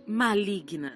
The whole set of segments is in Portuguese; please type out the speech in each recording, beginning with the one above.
Maligna.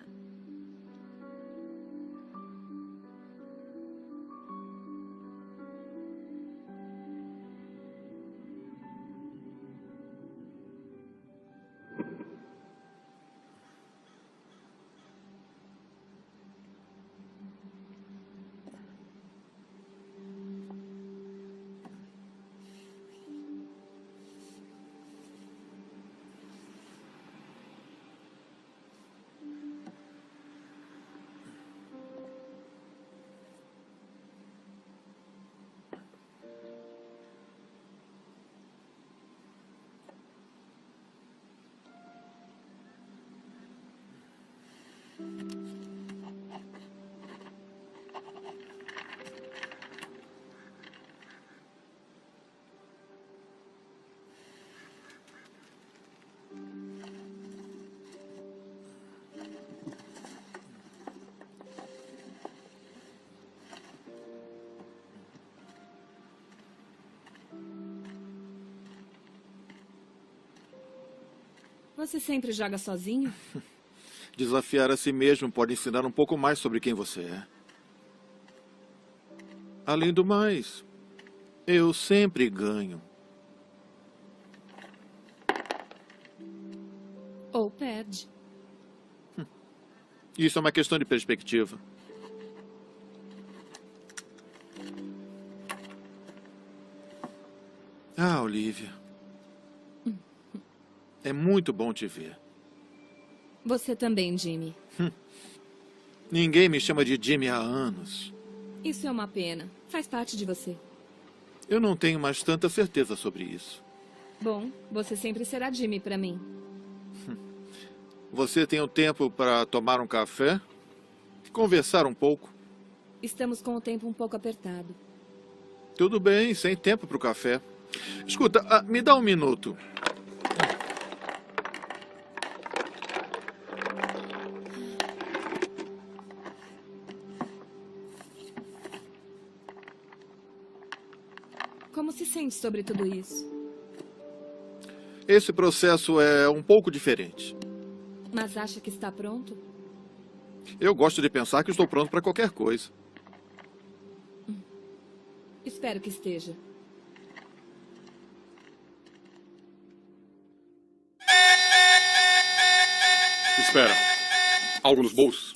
Você sempre joga sozinho? Desafiar a si mesmo pode ensinar um pouco mais sobre quem você é. Além do mais, eu sempre ganho. Ou perde. Isso é uma questão de perspectiva. Ah, Olivia. É muito bom te ver. Você também, Jimmy. Ninguém me chama de Jimmy há anos. Isso é uma pena. Faz parte de você. Eu não tenho mais tanta certeza sobre isso. Bom, você sempre será Jimmy pra mim. Você tem o tempo para tomar um café? Conversar um pouco? Estamos com o tempo um pouco apertado. Tudo bem, sem tempo para o café. Escuta, me dá um minuto. Como se sente sobre tudo isso? Esse processo é um pouco diferente. Mas acha que está pronto? Eu gosto de pensar que estou pronto para qualquer coisa. Espero que esteja. Espera. Algo nos bolsos?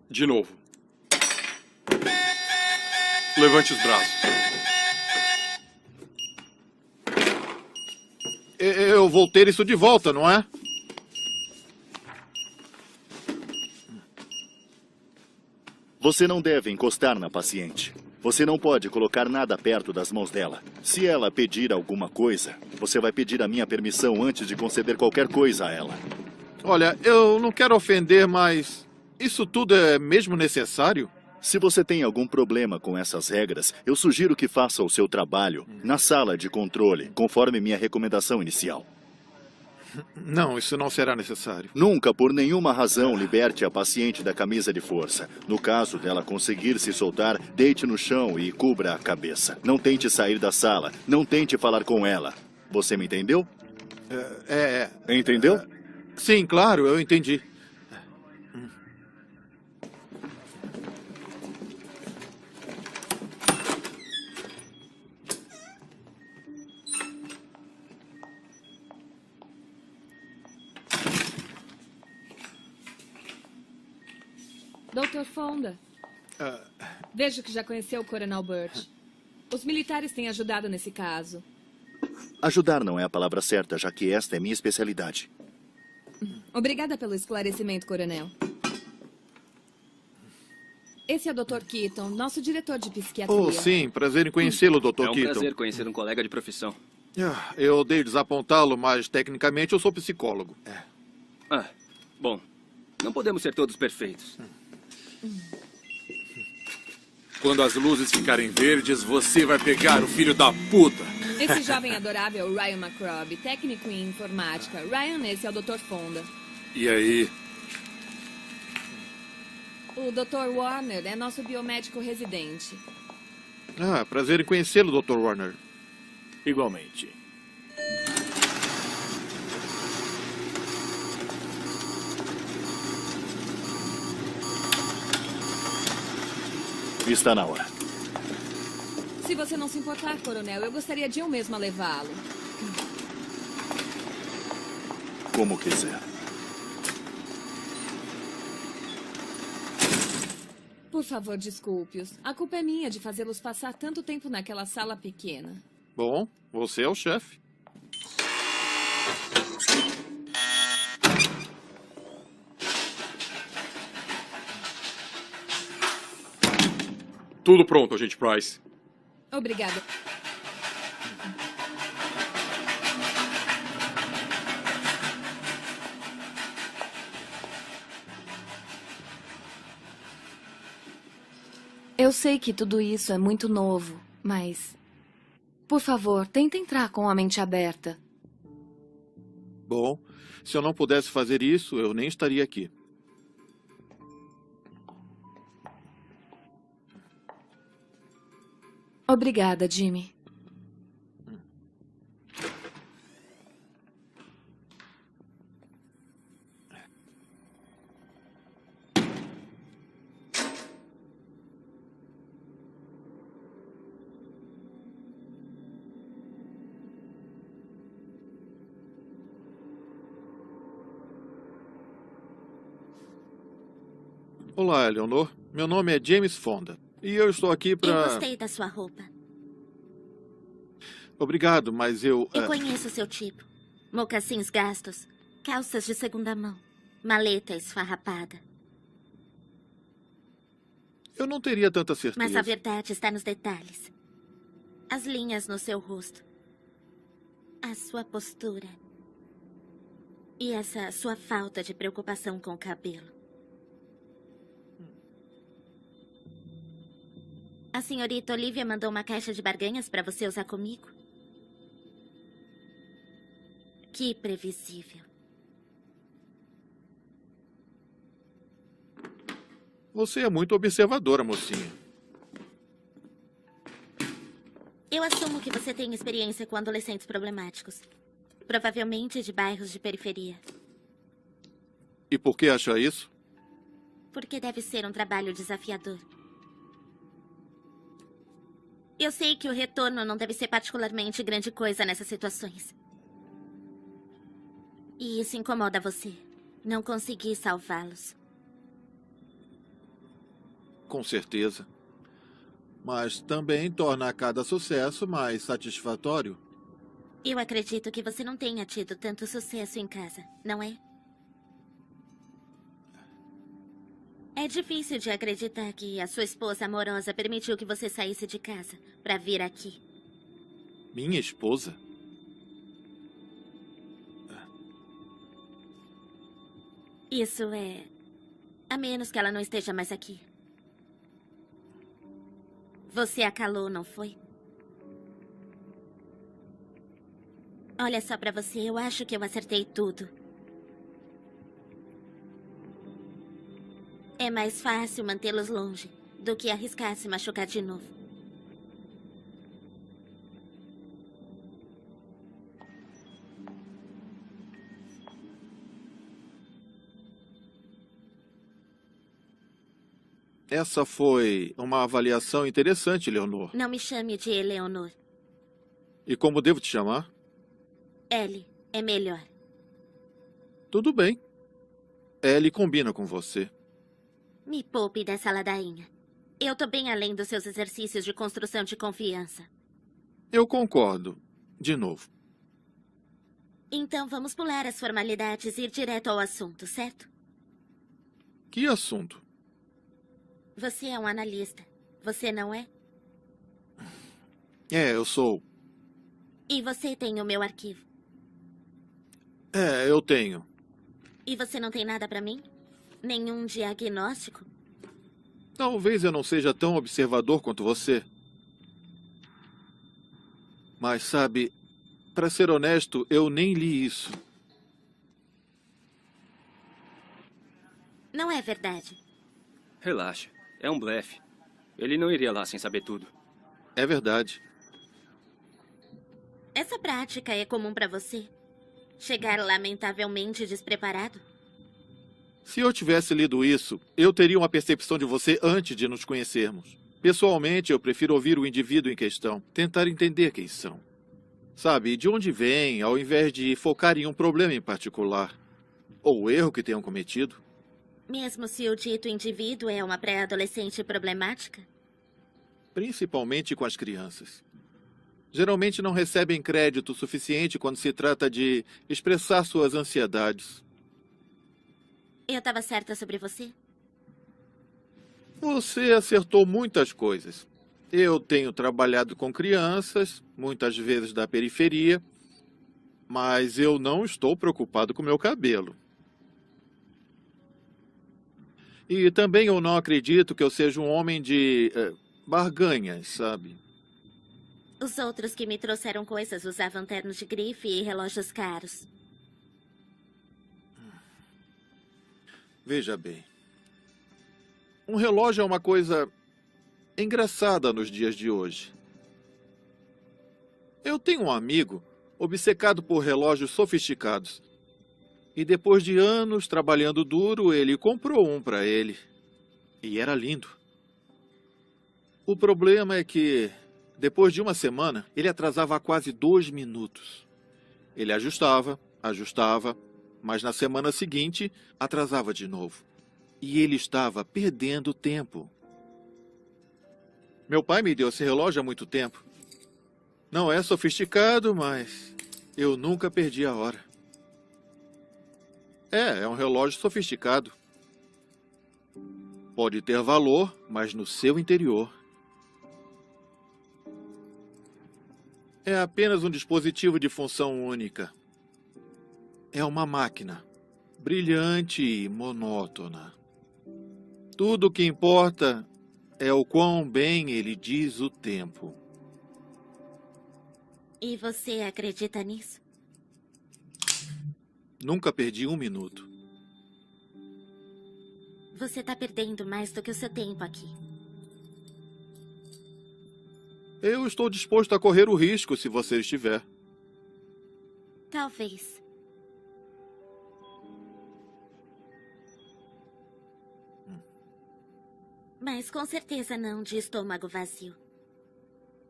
De novo. Levante os braços. Eu vou ter isso de volta, não é? Você não deve encostar na paciente. Você não pode colocar nada perto das mãos dela. Se ela pedir alguma coisa, você vai pedir a minha permissão antes de conceder qualquer coisa a ela. Olha, eu não quero ofender, mas isso tudo é mesmo necessário? Se você tem algum problema com essas regras, eu sugiro que faça o seu trabalho na sala de controle, conforme minha recomendação inicial. Não, isso não será necessário. Nunca, por nenhuma razão, liberte a paciente da camisa de força. No caso dela conseguir se soltar, deite no chão e cubra a cabeça. Não tente sair da sala. Não tente falar com ela. Você me entendeu? Entendeu? Sim, claro, eu entendi. Dr. Fonda. Vejo que já conheceu o Coronel Burt. Os militares têm ajudado nesse caso. Ajudar não é a palavra certa, já que esta é minha especialidade. Obrigada pelo esclarecimento, Coronel. Esse é o Dr. Keaton, nosso diretor de psiquiatria. Oh, sim, prazer em conhecê-lo, Dr. É Keaton. um prazer conhecer um colega de profissão. Eu odeio desapontá-lo, mas tecnicamente eu sou psicólogo. Bom, não podemos ser todos perfeitos. Quando as luzes ficarem verdes, você vai pegar o filho da puta. Esse jovem adorável é o Ryan McRobb, técnico em informática. Ryan, esse é o Dr. Fonda. E aí? O Dr. Warner é nosso biomédico residente. Prazer em conhecê-lo, Dr. Warner. Igualmente. Está na hora. Se você não se importar, Coronel, eu gostaria de eu mesma levá-lo. Como quiser. Por favor, desculpe-os. A culpa é minha de fazê-los passar tanto tempo naquela sala pequena. Bom, você é o chefe. Tudo pronto, agente Price. Obrigada. Eu sei que tudo isso é muito novo, mas... Por favor, tente entrar com a mente aberta. Bom, se eu não pudesse fazer isso, eu nem estaria aqui. Obrigada, Jimmy. Olá, Eleanor. Meu nome é James Fonda. E eu estou aqui para... Eu gostei da sua roupa. Obrigado, mas Eu conheço o seu tipo. Mocassins gastos, calças de segunda mão, maleta esfarrapada. Eu não teria tanta certeza. Mas a verdade está nos detalhes. As linhas no seu rosto. A sua postura. E essa sua falta de preocupação com o cabelo. A senhorita Olivia mandou uma caixa de barganhas para você usar comigo? Que previsível. Você é muito observadora, mocinha. Eu assumo que você tem experiência com adolescentes problemáticos. Provavelmente de bairros de periferia. E por que acha isso? Porque deve ser um trabalho desafiador. Eu sei que o retorno não deve ser particularmente grande coisa nessas situações. E isso incomoda você. Não consegui salvá-los. Com certeza. Mas também torna cada sucesso mais satisfatório. Eu acredito que você não tenha tido tanto sucesso em casa, não é? É difícil de acreditar que a sua esposa amorosa permitiu que você saísse de casa para vir aqui. Minha esposa? Isso é... a menos que ela não esteja mais aqui. Você a calou, não foi? Olha só pra você, eu acho que eu acertei tudo. É mais fácil mantê-los longe do que arriscar se machucar de novo. Essa foi uma avaliação interessante, Leonor. Não me chame de Eleonor. E como devo te chamar? Ellie é melhor. Tudo bem. Ellie combina com você. Me poupe dessa ladainha. Eu tô bem além dos seus exercícios de construção de confiança. Eu concordo. De novo. Então vamos pular as formalidades e ir direto ao assunto, certo? Que assunto? Você é um analista. Você não é? É, eu sou. E você tem o meu arquivo. É, eu tenho. E você não tem nada pra mim? Nenhum diagnóstico? Talvez eu não seja tão observador quanto você. Mas sabe, para ser honesto, eu nem li isso. Não é verdade. Relaxa. É um blefe. Ele não iria lá sem saber tudo. É verdade. Essa prática é comum pra você? Chegar lamentavelmente despreparado? Se eu tivesse lido isso, eu teria uma percepção de você antes de nos conhecermos. Pessoalmente, eu prefiro ouvir o indivíduo em questão, tentar entender quem são. Sabe, de onde vêm, ao invés de focar em um problema em particular. Ou o erro que tenham cometido. Mesmo se o dito indivíduo é uma pré-adolescente problemática? Principalmente com as crianças. Geralmente não recebem crédito suficiente quando se trata de expressar suas ansiedades. Eu estava certa sobre você? Você acertou muitas coisas. Eu tenho trabalhado com crianças, muitas vezes da periferia, mas eu não estou preocupado com meu cabelo. E também eu não acredito que eu seja um homem de barganhas, sabe? Os outros que me trouxeram coisas usavam ternos de grife e relógios caros. Veja bem. Um relógio é uma coisa engraçada nos dias de hoje. Eu tenho um amigo obcecado por relógios sofisticados. E depois de anos trabalhando duro, ele comprou um para ele. E era lindo. O problema é que, depois de uma semana, ele atrasava quase 2 minutos. Ele ajustava, mas na semana seguinte, atrasava de novo. E ele estava perdendo tempo. Meu pai me deu esse relógio há muito tempo. Não é sofisticado, mas eu nunca perdi a hora. É um relógio sofisticado. Pode ter valor, mas no seu interior. É apenas um dispositivo de função única. É uma máquina, brilhante e monótona. Tudo o que importa é o quão bem ele diz o tempo. E você acredita nisso? Nunca perdi 1 minuto. Você está perdendo mais do que o seu tempo aqui. Eu estou disposto a correr o risco se você estiver. Talvez. Mas com certeza não de estômago vazio.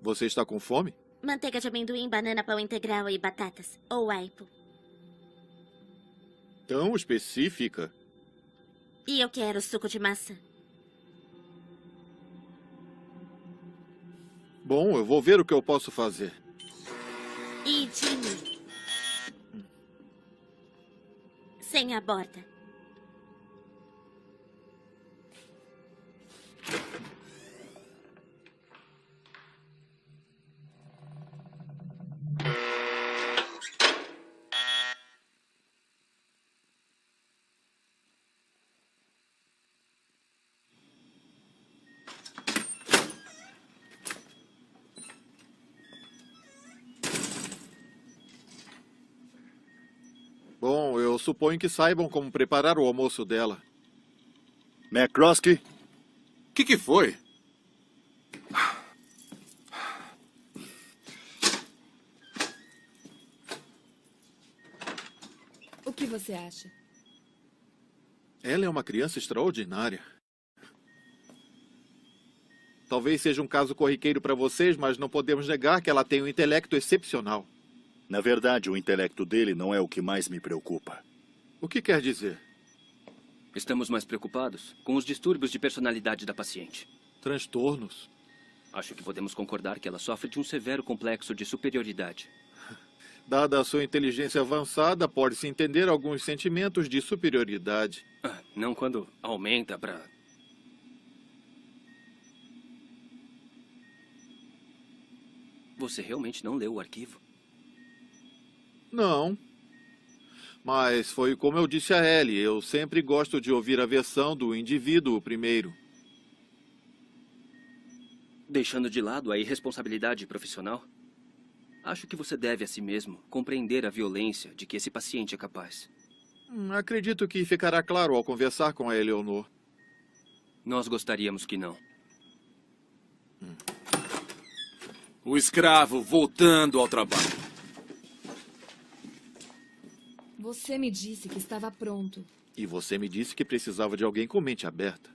Você está com fome? Manteiga de amendoim, banana, pão integral e batatas. Ou aipo. Tão específica. E eu quero suco de maçã. Bom, eu vou ver o que eu posso fazer. E Jimmy. Sem a borda. suponho que saibam como preparar o almoço dela. McCroskey? O que foi? O que você acha? Ela é uma criança extraordinária. Talvez seja um caso corriqueiro para vocês, mas não podemos negar que ela tem um intelecto excepcional. Na verdade, o intelecto dele não é o que mais me preocupa. O que quer dizer? Estamos mais preocupados com os distúrbios de personalidade da paciente. Transtornos? Acho que podemos concordar que ela sofre de um severo complexo de superioridade. Dada a sua inteligência avançada, pode-se entender alguns sentimentos de superioridade. Não quando aumenta para... Você realmente não leu o arquivo? Não. Mas foi como eu disse a Ellie, eu sempre gosto de ouvir a versão do indivíduo primeiro. Deixando de lado a irresponsabilidade profissional, acho que você deve a si mesmo compreender a violência de que esse paciente é capaz. Acredito que ficará claro ao conversar com a Eleonor. Nós gostaríamos que não. O escravo voltando ao trabalho. Você me disse que estava pronto. E você me disse que precisava de alguém com mente aberta.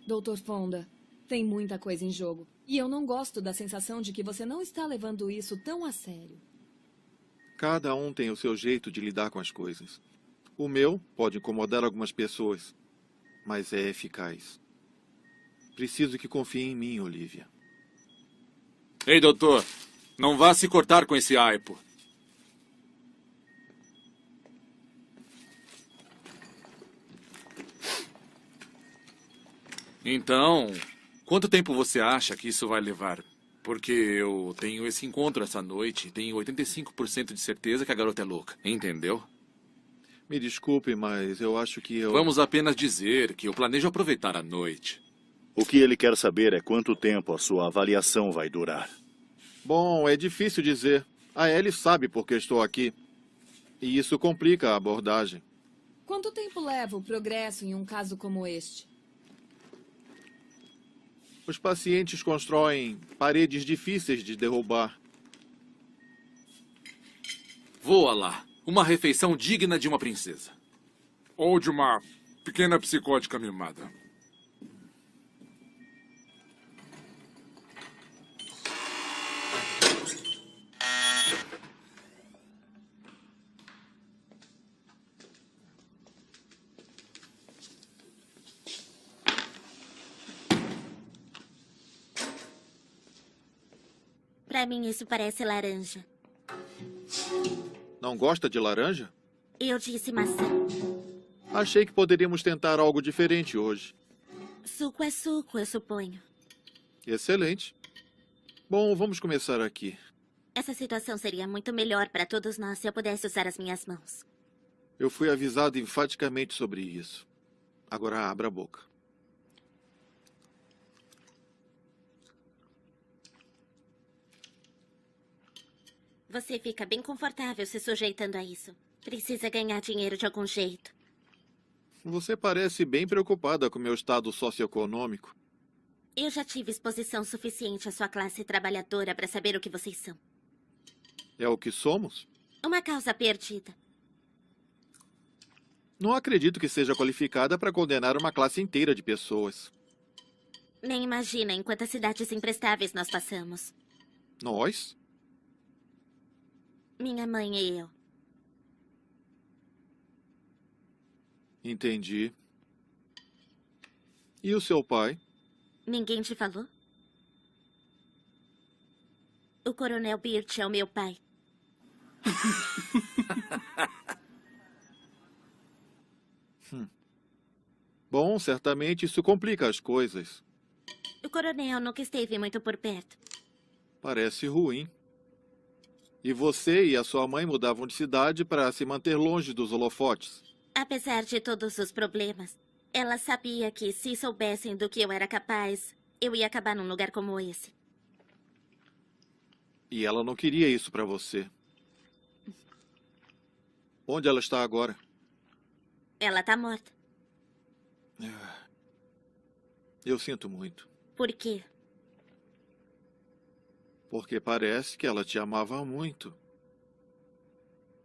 Dr. Fonda, tem muita coisa em jogo. E eu não gosto da sensação de que você não está levando isso tão a sério. Cada um tem o seu jeito de lidar com as coisas. O meu pode incomodar algumas pessoas, mas é eficaz. Preciso que confie em mim, Olivia. Ei, doutor, não vá se cortar com esse aipo. Então, quanto tempo você acha que isso vai levar? Porque eu tenho esse encontro essa noite e tenho 85% de certeza que a garota é louca. Entendeu? Me desculpe, mas eu acho que eu... Vamos apenas dizer que eu planejo aproveitar a noite. O que ele quer saber é quanto tempo a sua avaliação vai durar. Bom, é difícil dizer. A Ellie sabe por que estou aqui. E isso complica a abordagem. Quanto tempo leva o progresso em um caso como este? Os pacientes constroem paredes difíceis de derrubar. Voa lá. Uma refeição digna de uma princesa. Ou de uma pequena psicótica mimada. Pra mim, isso parece laranja. Não gosta de laranja? Eu disse maçã. Achei que poderíamos tentar algo diferente hoje. Suco é suco, eu suponho. Excelente. Bom, vamos começar aqui. Essa situação seria muito melhor para todos nós se eu pudesse usar as minhas mãos. Eu fui avisado enfaticamente sobre isso. Agora abra a boca. Você fica bem confortável se sujeitando a isso. Precisa ganhar dinheiro de algum jeito. Você parece bem preocupada com meu estado socioeconômico. Eu já tive exposição suficiente à sua classe trabalhadora para saber o que vocês são. É o que somos? Uma causa perdida. Não acredito que seja qualificada para condenar uma classe inteira de pessoas. Nem imagina em quantas cidades imprestáveis nós passamos. Nós? Minha mãe e eu. Entendi. E o seu pai? Ninguém te falou? O Coronel Birch é o meu pai. Bom, certamente isso complica as coisas. O coronel nunca esteve muito por perto. Parece ruim. E você e a sua mãe mudavam de cidade para se manter longe dos holofotes. Apesar de todos os problemas, ela sabia que se soubessem do que eu era capaz, eu ia acabar num lugar como esse. E ela não queria isso para você. Onde ela está agora? Ela tá morta. Eu sinto muito. Por quê? Porque parece que ela te amava muito.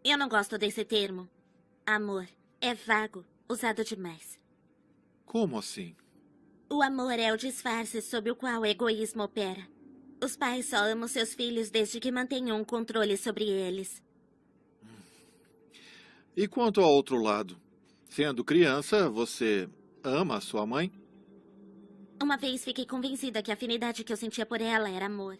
Eu não gosto desse termo. Amor. É vago, usado demais. Como assim? O amor é o disfarce sob o qual o egoísmo opera. Os pais só amam seus filhos desde que mantenham um controle sobre eles. E quanto ao outro lado? Sendo criança, você ama a sua mãe? Uma vez fiquei convencida que a afinidade que eu sentia por ela era amor.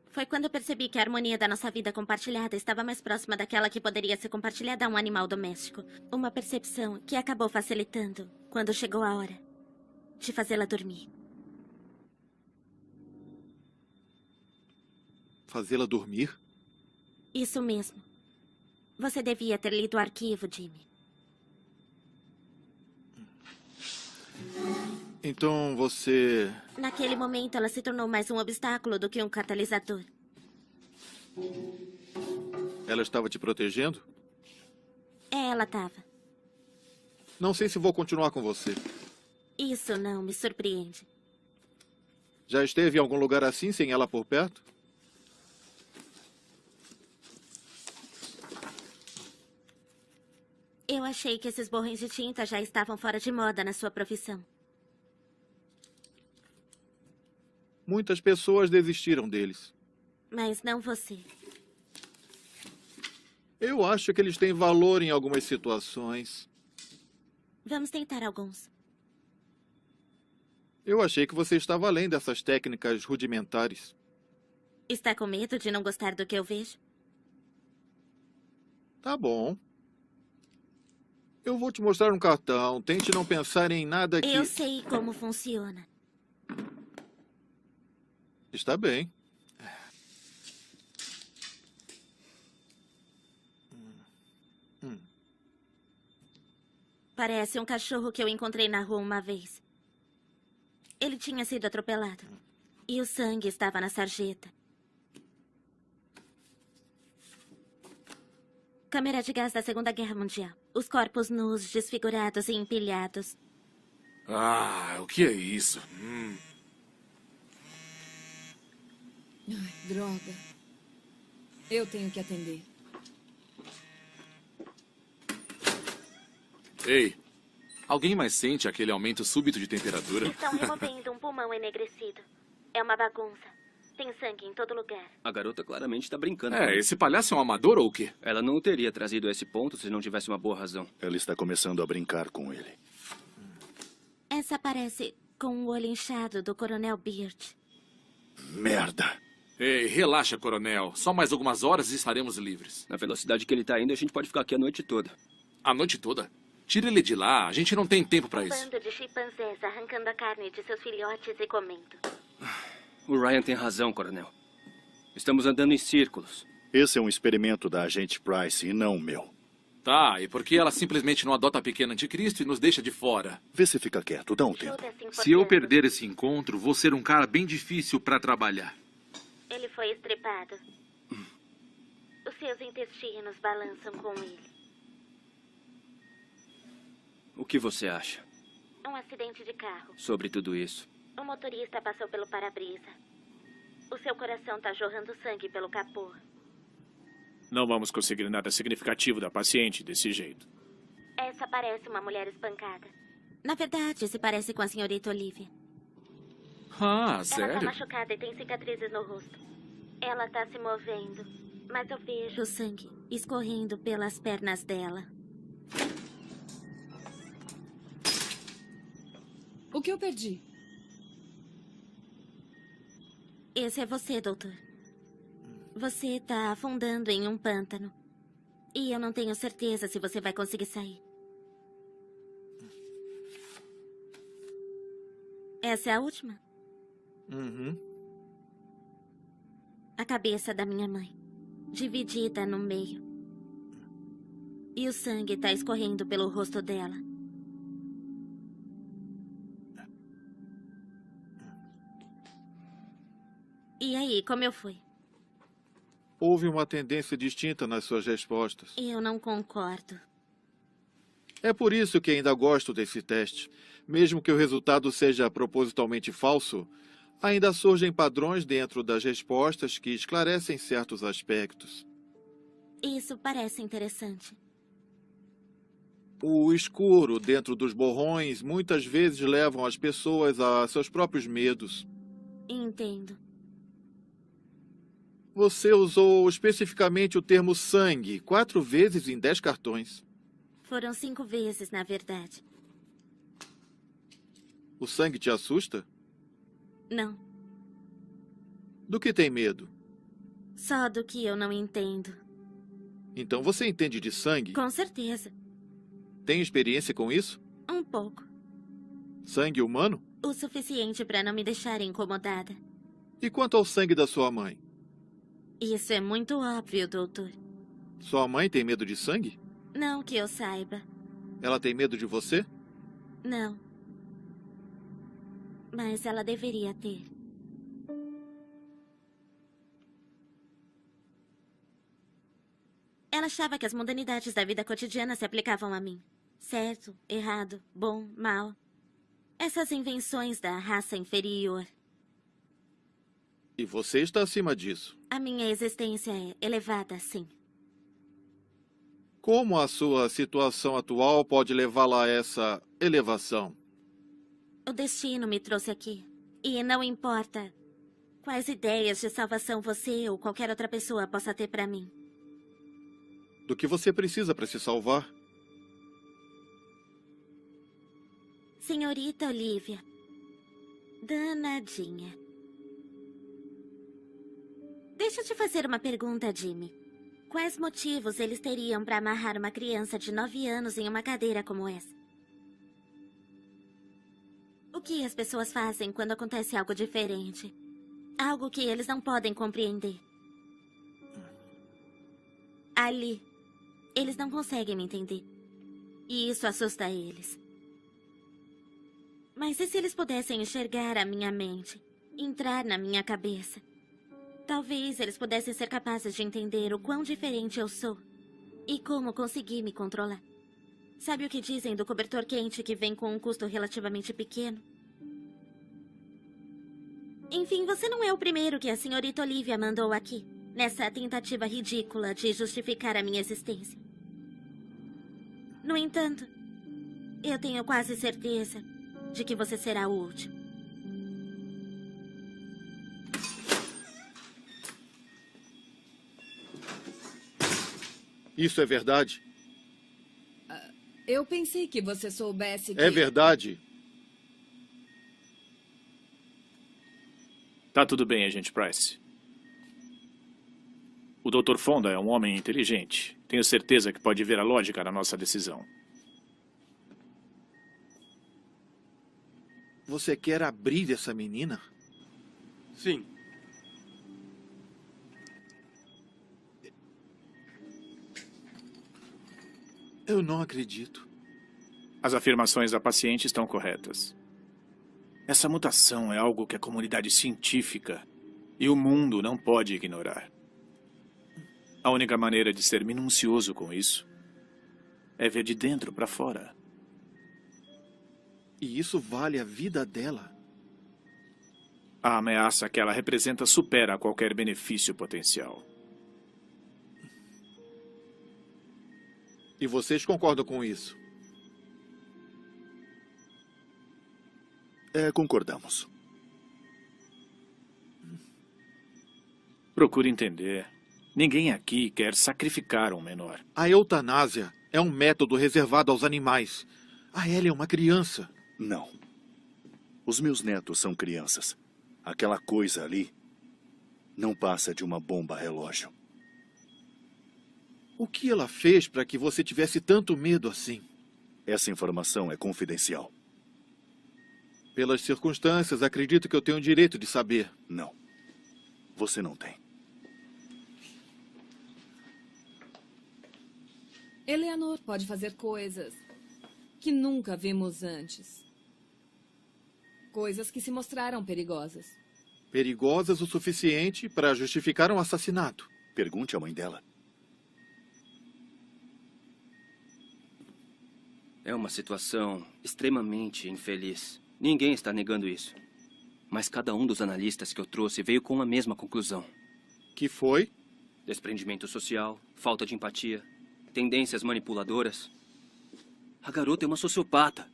Foi quando eu percebi que a harmonia da nossa vida compartilhada estava mais próxima daquela que poderia ser compartilhada a um animal doméstico. Uma percepção que acabou facilitando quando chegou a hora de fazê-la dormir. Fazê-la dormir? Isso mesmo. Você devia ter lido o arquivo, Jimmy. Então você... Naquele momento, ela se tornou mais um obstáculo do que um catalisador. Ela estava te protegendo? Ela estava. Não sei se vou continuar com você. Isso não me surpreende. Já esteve em algum lugar assim, sem ela por perto? Eu achei que esses borrões de tinta já estavam fora de moda na sua profissão. Muitas pessoas desistiram deles. Mas não você. Eu acho que eles têm valor em algumas situações. Vamos tentar alguns. Eu achei que você estava além dessas técnicas rudimentares. Está com medo de não gostar do que eu vejo? Tá bom. Eu vou te mostrar um cartão. Tente não pensar em nada que... Eu sei como funciona. Está bem. Parece um cachorro que eu encontrei na rua uma vez. Ele tinha sido atropelado. E o sangue estava na sarjeta. Câmera de gás da Segunda Guerra Mundial. Os corpos nus, desfigurados e empilhados. Ah, o que é isso? Ai, droga. Eu tenho que atender. Ei, alguém mais sente aquele aumento súbito de temperatura? Estão removendo um pulmão enegrecido. É uma bagunça. Tem sangue em todo lugar. A garota claramente está brincando. É, esse palhaço é um amador ou o quê? Ela não o teria trazido a esse ponto se não tivesse uma boa razão. Ela está começando a brincar com ele. Essa parece com o olho inchado do Coronel Birch. Merda! Ei, relaxa, coronel. Só mais algumas horas e estaremos livres. Na velocidade que ele está indo, a gente pode ficar aqui a noite toda. A noite toda? Tira ele de lá. A gente não tem tempo pra isso. Bando de chimpanzés arrancando a carne de seus filhotes e comendo. O Ryan tem razão, coronel. Estamos andando em círculos. Esse é um experimento da agente Price e não o meu. Tá, e por que ela simplesmente não adota a pequena anticristo e nos deixa de fora? Vê se fica quieto, dá um tempo. Se eu perder esse encontro, vou ser um cara bem difícil pra trabalhar. Ele foi estripado. Os seus intestinos balançam com ele. O que você acha Um acidente de carro. sobre tudo isso? O motorista passou pelo para-brisa. O seu coração está jorrando sangue pelo capô. Não vamos conseguir nada significativo da paciente desse jeito. Essa parece uma mulher espancada. Na verdade, se parece com a senhorita Olivia. Ah, Ela está sério? machucada e tem cicatrizes no rosto. Ela está se movendo, mas eu vejo o sangue escorrendo pelas pernas dela. O que eu perdi? Esse é você, doutor. Você está afundando em um pântano. E eu não tenho certeza se você vai conseguir sair. Essa é a última? Uhum. A cabeça da minha mãe, dividida no meio. E o sangue está escorrendo pelo rosto dela. E aí, como eu fui? Houve uma tendência distinta nas suas respostas. Eu não concordo. É por isso que ainda gosto desse teste. Mesmo que o resultado seja propositalmente falso, ainda surgem padrões dentro das respostas que esclarecem certos aspectos. Isso parece interessante. O escuro dentro dos borrões muitas vezes levam as pessoas a seus próprios medos. Entendo. Você usou especificamente o termo sangue 4 vezes em 10 cartões. Foram 5 vezes, na verdade. O sangue te assusta? Não. Do que tem medo? Só do que eu não entendo. Então você entende de sangue? Com certeza. Tem experiência com isso? Um pouco. Sangue humano? O suficiente para não me deixar incomodada. E quanto ao sangue da sua mãe? Isso é muito óbvio, doutor. Sua mãe tem medo de sangue? Não que eu saiba. Ela tem medo de você? Não. Mas ela deveria ter. Ela achava que as mundanidades da vida cotidiana se aplicavam a mim. Certo, errado, bom, mal. Essas invenções da raça inferior. E você está acima disso. A minha existência é elevada, sim. Como a sua situação atual pode levá-la a essa elevação? O destino me trouxe aqui. E não importa quais ideias de salvação você ou qualquer outra pessoa possa ter para mim. Do que você precisa para se salvar? Senhorita Olivia. Danadinha. Deixa eu te fazer uma pergunta, Jimmy. Quais motivos eles teriam para amarrar uma criança de 9 anos em uma cadeira como essa? O que as pessoas fazem quando acontece algo diferente? Algo que eles não podem compreender. Ali, eles não conseguem me entender. E isso assusta eles. Mas e se eles pudessem enxergar a minha mente? Entrar na minha cabeça? Talvez eles pudessem ser capazes de entender o quão diferente eu sou. E como conseguir me controlar. Sabe o que dizem do cobertor quente que vem com um custo relativamente pequeno? Enfim, você não é o primeiro que a senhorita Olivia mandou aqui, nessa tentativa ridícula de justificar a minha existência. No entanto, eu tenho quase certeza de que você será o último. Isso é verdade? Eu pensei que você soubesse que... É verdade. Tá tudo bem, agente Price. O Dr. Fonda é um homem inteligente. Tenho certeza que pode ver a lógica na nossa decisão. Você quer abrir essa menina? Sim. Eu não acredito. As afirmações da paciente estão corretas. Essa mutação é algo que a comunidade científica e o mundo não pode ignorar. A única maneira de ser minucioso com isso é ver de dentro para fora. E isso vale a vida dela? A ameaça que ela representa supera qualquer benefício potencial. E vocês concordam com isso? Concordamos. Procure entender. Ninguém aqui quer sacrificar um menor. A eutanásia é um método reservado aos animais. A Ellie é uma criança. Não. Os meus netos são crianças. Aquela coisa ali não passa de uma bomba relógio. O que ela fez para que você tivesse tanto medo assim? Essa informação é confidencial. Pelas circunstâncias, acredito que eu tenho o direito de saber. Não. Você não tem. Eleanor pode fazer coisas que nunca vimos antes. Coisas que se mostraram perigosas. Perigosas o suficiente para justificar um assassinato. Pergunte à mãe dela. É uma situação extremamente infeliz. Ninguém está negando isso. Mas cada um dos analistas que eu trouxe veio com a mesma conclusão. Que foi? Desprendimento social, falta de empatia, tendências manipuladoras. A garota é uma sociopata.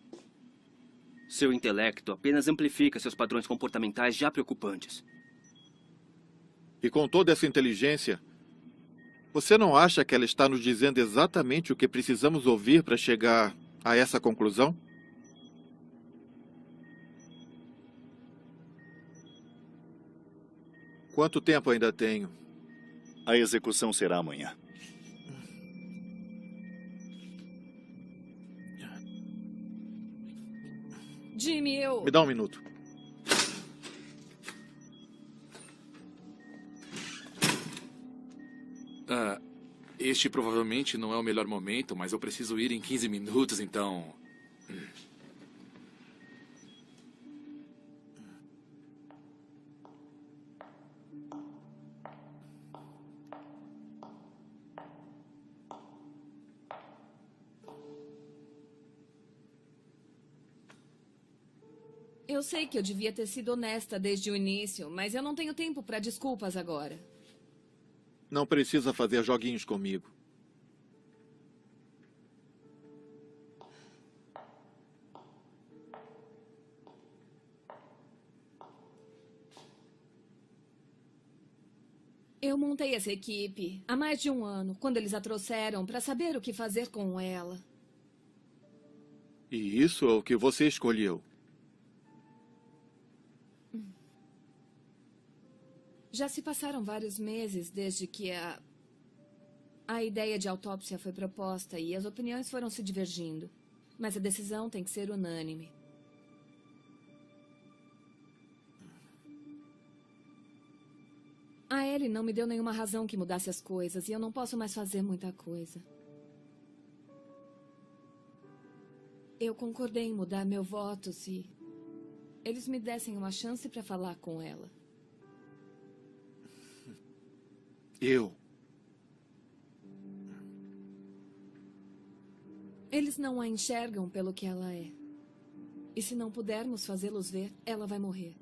Seu intelecto apenas amplifica seus padrões comportamentais já preocupantes. E com toda essa inteligência, você não acha que ela está nos dizendo exatamente o que precisamos ouvir para chegar a essa conclusão? Quanto tempo ainda tenho? A execução será amanhã. Jimmy, eu... Me dá um minuto. Este provavelmente não é o melhor momento, mas eu preciso ir em 15 minutos, então... Eu sei que eu devia ter sido honesta desde o início, mas eu não tenho tempo para desculpas agora. Não precisa fazer joguinhos comigo. Eu montei essa equipe há mais de um ano, quando eles a trouxeram para saber o que fazer com ela. E isso é o que você escolheu. Já se passaram vários meses desde que a ideia de autópsia foi proposta e as opiniões foram se divergindo. Mas a decisão tem que ser unânime. A Ellie não me deu nenhuma razão que mudasse as coisas e eu não posso mais fazer muita coisa. Eu concordei em mudar meu voto se eles me dessem uma chance para falar com ela. Eles não a enxergam pelo que ela é. E se não pudermos fazê-los ver, ela vai morrer.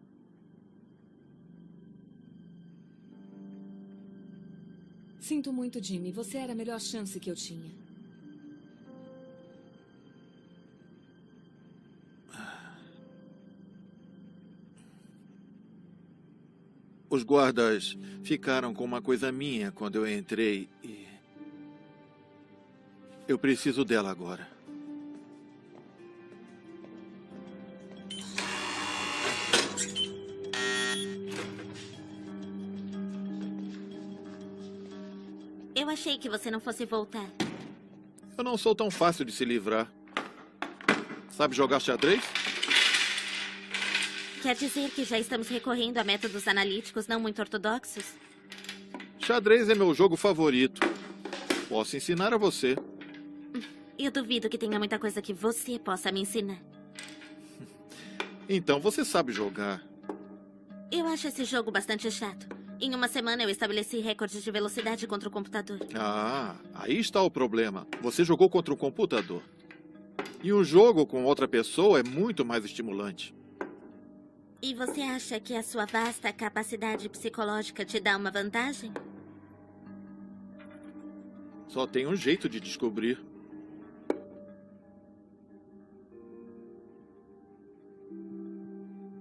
Sinto muito, Jimmy. Você era a melhor chance que eu tinha. Os guardas ficaram com uma coisa minha quando eu entrei e... eu preciso dela agora. Eu achei que você não fosse voltar. Eu não sou tão fácil de se livrar. Sabe jogar xadrez? Quer dizer que já estamos recorrendo a métodos analíticos não muito ortodoxos? Xadrez é meu jogo favorito. Posso ensinar a você. Eu duvido que tenha muita coisa que você possa me ensinar. Então você sabe jogar. Eu acho esse jogo bastante chato. Em uma semana eu estabeleci recordes de velocidade contra o computador. Ah, aí está o problema. Você jogou contra um computador. E um jogo com outra pessoa é muito mais estimulante. E você acha que a sua vasta capacidade psicológica te dá uma vantagem? Só tem um jeito de descobrir.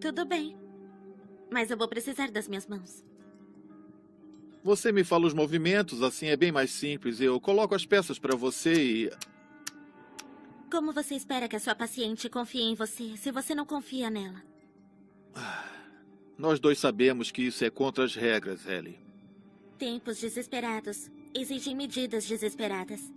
Tudo bem. Mas eu vou precisar das minhas mãos. Você me fala os movimentos, assim é bem mais simples. Eu coloco as peças para você e... Como você espera que a sua paciente confie em você, se você não confia nela? Nós dois sabemos que isso é contra as regras, Ellie. Tempos desesperados exigem medidas desesperadas.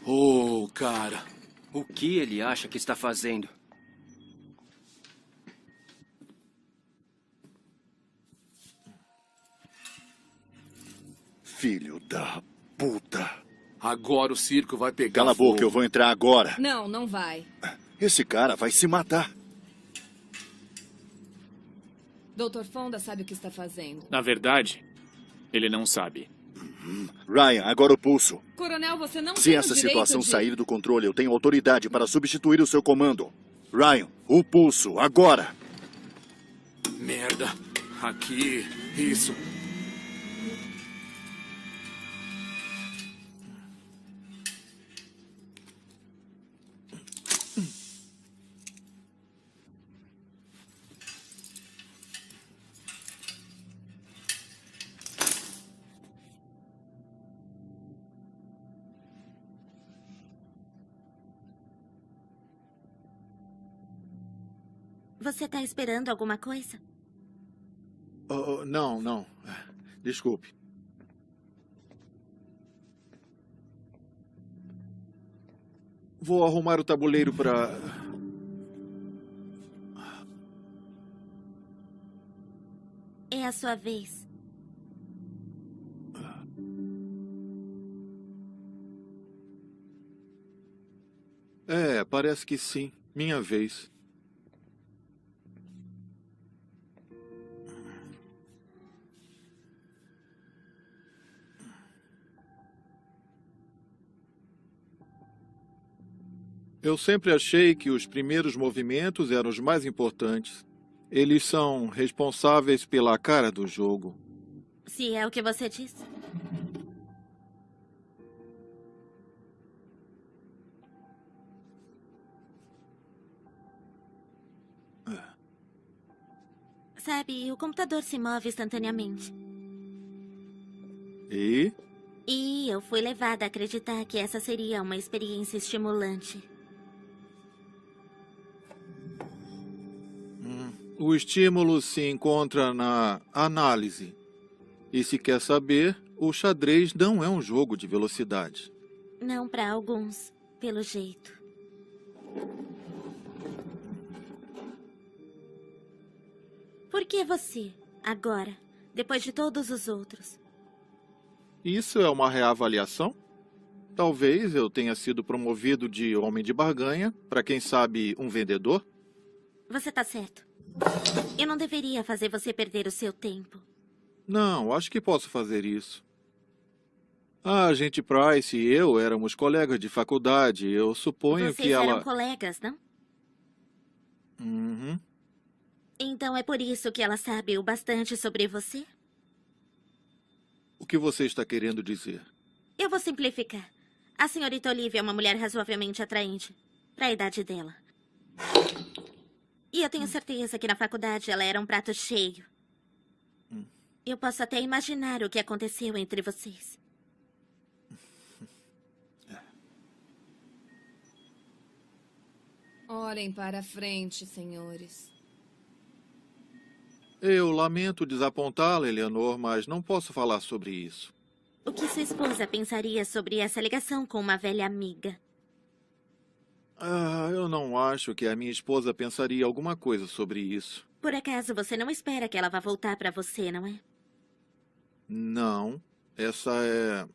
Oh, cara. O que ele acha que está fazendo? Filho da puta. Agora o circo vai pegar Cala a boca, fogo. eu vou entrar agora. Não, não vai. Esse cara vai se matar. Dr. Fonda sabe o que está fazendo. Na verdade, ele não sabe. Ryan, agora o pulso. Coronel, você não Se tem o essa direito situação de... sair do controle, eu tenho autoridade para substituir o seu comando. Ryan, o pulso, agora. Merda. Aqui. Isso. Você tá esperando alguma coisa? Não, não. Desculpe. Vou arrumar o tabuleiro para... É a sua vez. Parece que sim. Minha vez. Eu sempre achei que os primeiros movimentos eram os mais importantes. Eles são responsáveis pela cara do jogo. Se é o que você disse. Sabe, o computador se move instantaneamente. E? E eu fui levada a acreditar que essa seria uma experiência estimulante. O estímulo se encontra na análise. E se quer saber, o xadrez não é um jogo de velocidade. Não para alguns, pelo jeito. Por que você, agora, depois de todos os outros? Isso é uma reavaliação? Talvez eu tenha sido promovido de homem de barganha para, quem sabe, um vendedor? Você tá certo. Eu não deveria fazer você perder o seu tempo. Não, acho que posso fazer isso. A agente Price e eu éramos colegas de faculdade. Eu suponho Vocês que ela... eram colegas, não? Uhum. Então é por isso que ela sabe o bastante sobre você? O que você está querendo dizer? Eu vou simplificar. A senhorita Olivia é uma mulher razoavelmente atraente. Para a idade dela. E eu tenho certeza que na faculdade ela era um prato cheio. Eu posso até imaginar o que aconteceu entre vocês. Olhem para a frente, senhores. Eu lamento desapontá-la, Eleanor, mas não posso falar sobre isso. O que sua esposa pensaria sobre essa ligação com uma velha amiga? Eu não acho que a minha esposa pensaria alguma coisa sobre isso. Por acaso você não espera que ela vá voltar para você, não é? Não. Essa é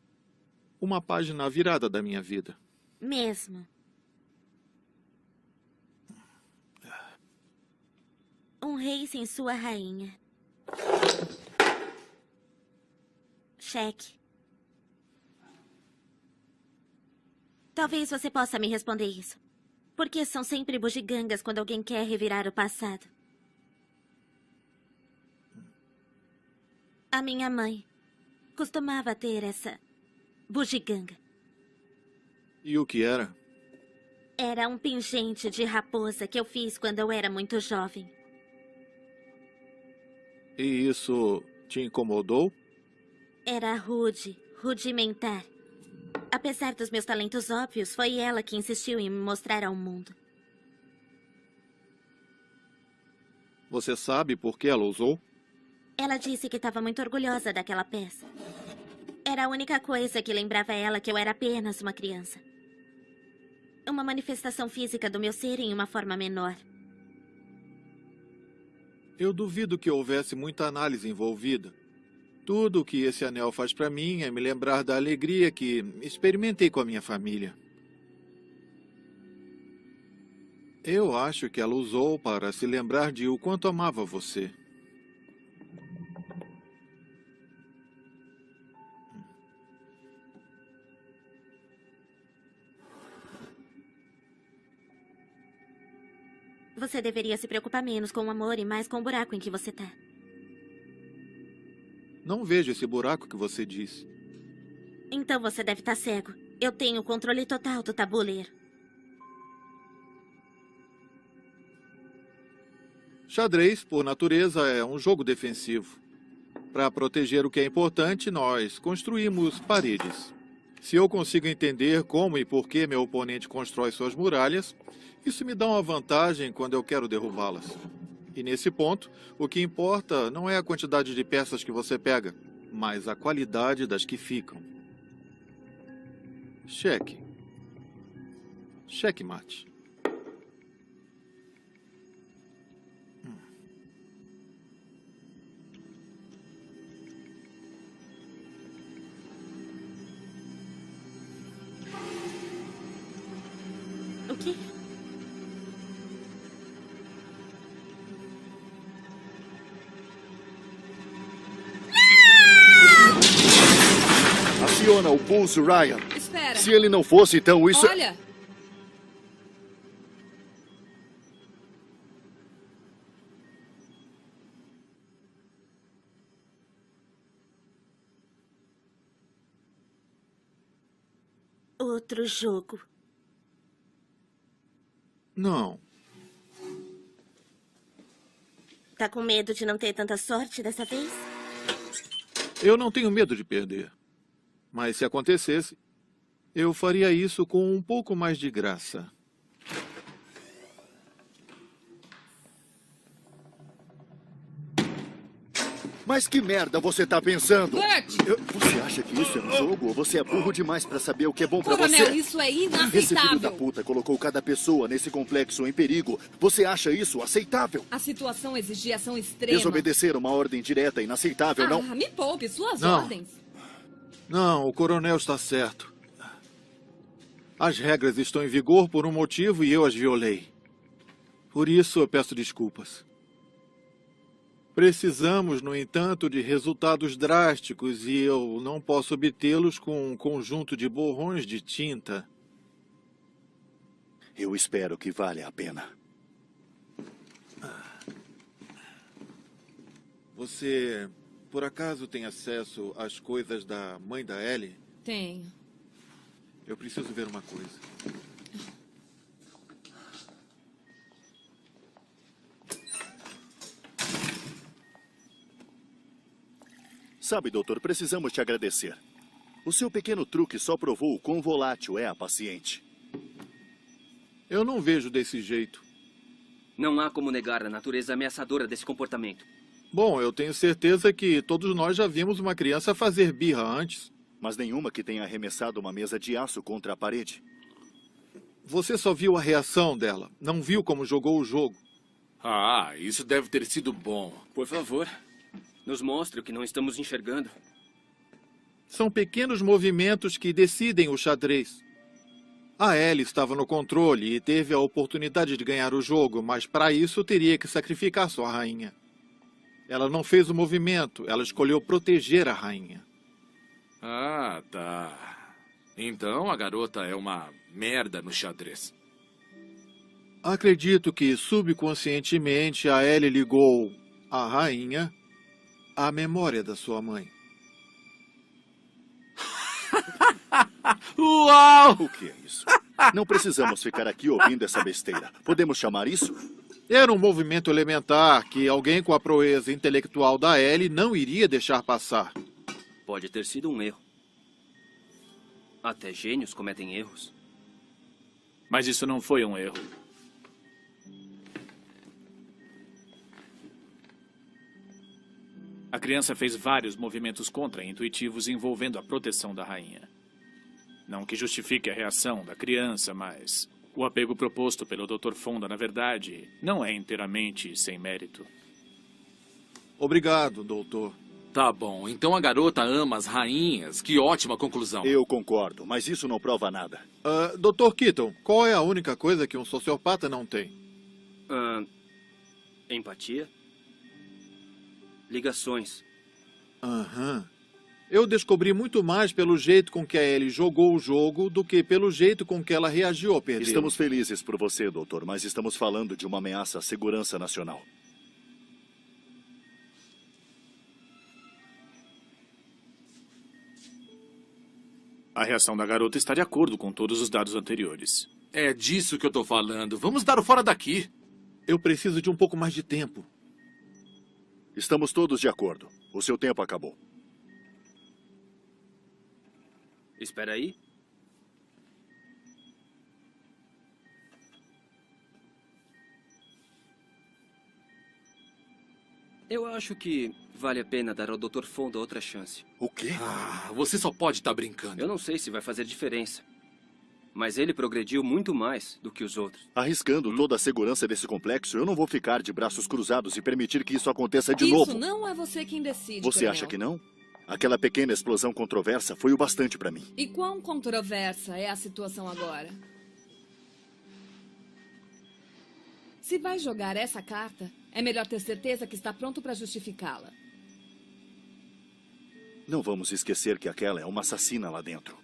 uma página virada da minha vida. Mesmo. Um rei sem sua rainha. Cheque. Talvez você possa me responder isso. Por que são sempre bugigangas quando alguém quer revirar o passado? A minha mãe costumava ter essa bugiganga. E o que era? Era um pingente de raposa que eu fiz quando eu era muito jovem. E isso te incomodou? Era rudimentar. Apesar dos meus talentos óbvios, foi ela que insistiu em me mostrar ao mundo. Você sabe por que ela usou? Ela disse que estava muito orgulhosa daquela peça. Era a única coisa que lembrava ela que eu era apenas uma criança. Uma manifestação física do meu ser em uma forma menor. Eu duvido que houvesse muita análise envolvida. Tudo o que esse anel faz para mim é me lembrar da alegria que experimentei com a minha família. Eu acho que ela usou para se lembrar de o quanto amava você. Você deveria se preocupar menos com o amor e mais com o buraco em que você tá. Não vejo esse buraco que você disse. Então você deve estar cego. Eu tenho o controle total do tabuleiro. Xadrez, por natureza, é um jogo defensivo. Para proteger o que é importante, nós construímos paredes. Se eu consigo entender como e por que meu oponente constrói suas muralhas, isso me dá uma vantagem quando eu quero derrubá-las. E nesse ponto, o que importa não é a quantidade de peças que você pega, mas a qualidade das que ficam. Cheque. Checkmate. O quê? Aciona o pulso, Ryan. Espera. Se ele não fosse, então isso... Olha! Outro jogo. Não. Tá com medo de não ter tanta sorte dessa vez? Eu não tenho medo de perder. Mas se acontecesse, eu faria isso com um pouco mais de graça. Mas que merda você tá pensando? Bert! Você acha que isso é um jogo? Ou você é burro demais pra saber o que é bom pra Coronel, você? isso é Esse filho da inaceitável. puta colocou cada pessoa nesse complexo em perigo. Você acha isso aceitável? A situação exigia ação extrema. Desobedecer uma ordem direta é inaceitável, não? Me poupe, suas Não. ordens. Não, o coronel está certo. As regras estão em vigor por um motivo e eu as violei. Por isso eu peço desculpas. Precisamos, no entanto, de resultados drásticos e eu não posso obtê-los com um conjunto de borrões de tinta. Eu espero que valha a pena. Você, por acaso, tem acesso às coisas da mãe da Ellie? Tenho. Eu preciso ver uma coisa. Sabe, doutor, precisamos te agradecer. O seu pequeno truque só provou o quão volátil é a paciente. Eu não vejo desse jeito. Não há como negar a natureza ameaçadora desse comportamento. Bom, eu tenho certeza que todos nós já vimos uma criança fazer birra antes. Mas nenhuma que tenha arremessado uma mesa de aço contra a parede. Você só viu a reação dela, não viu como jogou o jogo. Ah, isso deve ter sido bom. Por favor, nos mostre o que não estamos enxergando. São pequenos movimentos que decidem o xadrez. A Ellie estava no controle e teve a oportunidade de ganhar o jogo, mas para isso teria que sacrificar sua rainha. Ela não fez o movimento, ela escolheu proteger a rainha. Ah, tá. Então a garota é uma merda no xadrez. Acredito que subconscientemente a Ellie ligou a rainha à memória da sua mãe. Uau! O que é isso? Não precisamos ficar aqui ouvindo essa besteira. Podemos chamar isso? Era um movimento elementar que alguém com a proeza intelectual da Ellie não iria deixar passar. Pode ter sido um erro. Até gênios cometem erros. Mas isso não foi um erro. A criança fez vários movimentos contra-intuitivos envolvendo a proteção da rainha. Não que justifique a reação da criança, mas o apego proposto pelo Dr. Fonda, na verdade, não é inteiramente sem mérito. Obrigado, doutor. Tá bom, então a garota ama as rainhas. Que ótima conclusão. Eu concordo, mas isso não prova nada. Dr. Keaton, qual é a única coisa que um sociopata não tem? Empatia? Ligações. Aham. Eu descobri muito mais pelo jeito com que a Ellie jogou o jogo do que pelo jeito com que ela reagiu ao perder. Estamos felizes por você, doutor, mas estamos falando de uma ameaça à segurança nacional. A reação da garota está de acordo com todos os dados anteriores. É disso que eu tô falando. Vamos dar o fora daqui. Eu preciso de um pouco mais de tempo. Estamos todos de acordo. O seu tempo acabou. Espera aí. Eu acho que vale a pena dar ao Dr. Fonda outra chance. O quê? Você só pode estar brincando. Eu não sei se vai fazer diferença. Mas ele progrediu muito mais do que os outros. Arriscando toda a segurança desse complexo, eu não vou ficar de braços cruzados e permitir que isso aconteça de Isso novo. não é você quem decide, Você coronel. acha que não? Aquela pequena explosão controversa foi o bastante para mim. E quão controversa é a situação agora? Se vai jogar essa carta, é melhor ter certeza que está pronto para justificá-la. Não vamos esquecer que aquela é uma assassina lá dentro.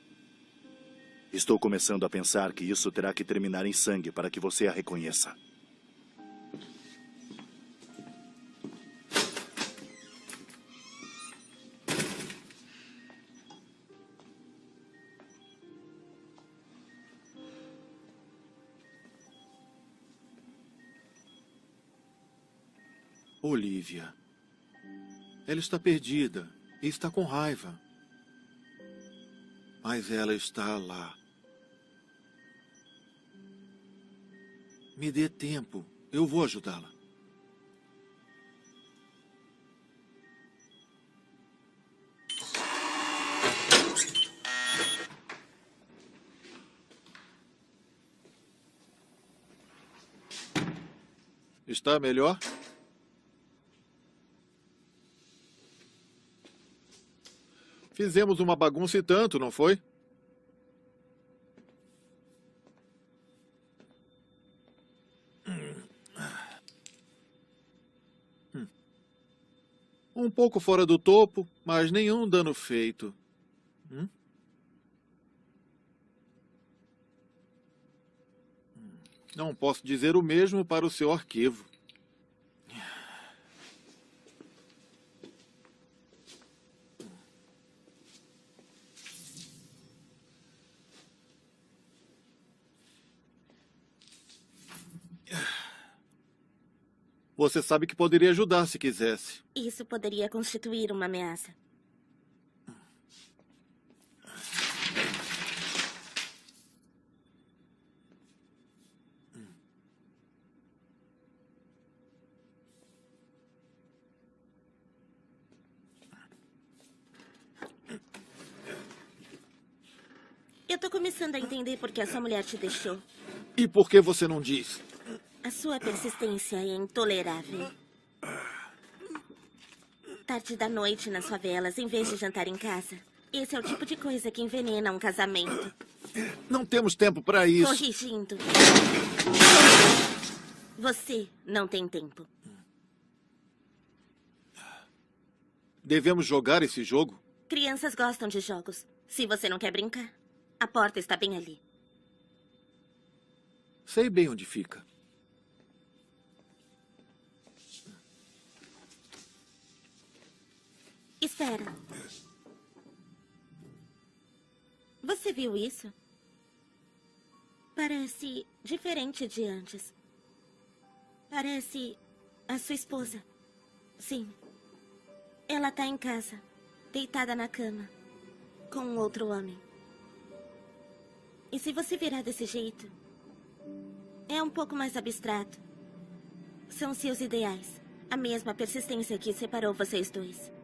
Estou começando a pensar que isso terá que terminar em sangue para que você a reconheça. Olivia. Ela está perdida e está com raiva. Mas ela está lá. Me dê tempo. Eu vou ajudá-la. Está melhor? Fizemos uma bagunça e tanto, não foi? Um pouco fora do topo, mas nenhum dano feito. Não posso dizer o mesmo para o seu arquivo. Você sabe que poderia ajudar se quisesse. Isso poderia constituir uma ameaça. Eu tô começando a entender por que a sua mulher te deixou. E por que você não diz? A sua persistência é intolerável. Tarde da noite nas favelas, em vez de jantar em casa. Esse é o tipo de coisa que envenena um casamento. Não temos tempo para isso. Corrigindo. Você não tem tempo. Devemos jogar esse jogo? Crianças gostam de jogos. Se você não quer brincar, a porta está bem ali. Sei bem onde fica. Espera. Você viu isso? Parece diferente de antes. Parece a sua esposa. Sim. Ela está em casa, deitada na cama, com um outro homem. E se você virar desse jeito, é um pouco mais abstrato. São seus ideais. A mesma persistência que separou vocês dois.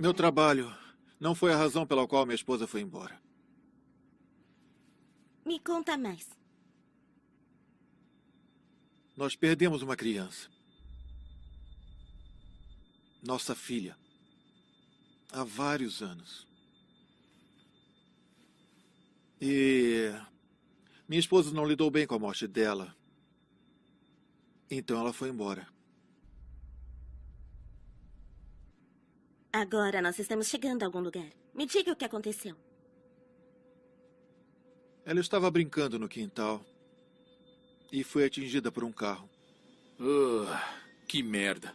Meu trabalho não foi a razão pela qual minha esposa foi embora. Me conta mais. Nós perdemos uma criança. Nossa filha. Há vários anos. E minha esposa não lidou bem com a morte dela. Então ela foi embora. Agora nós estamos chegando a algum lugar. Me diga o que aconteceu. Ela estava brincando no quintal e foi atingida por um carro. Que merda.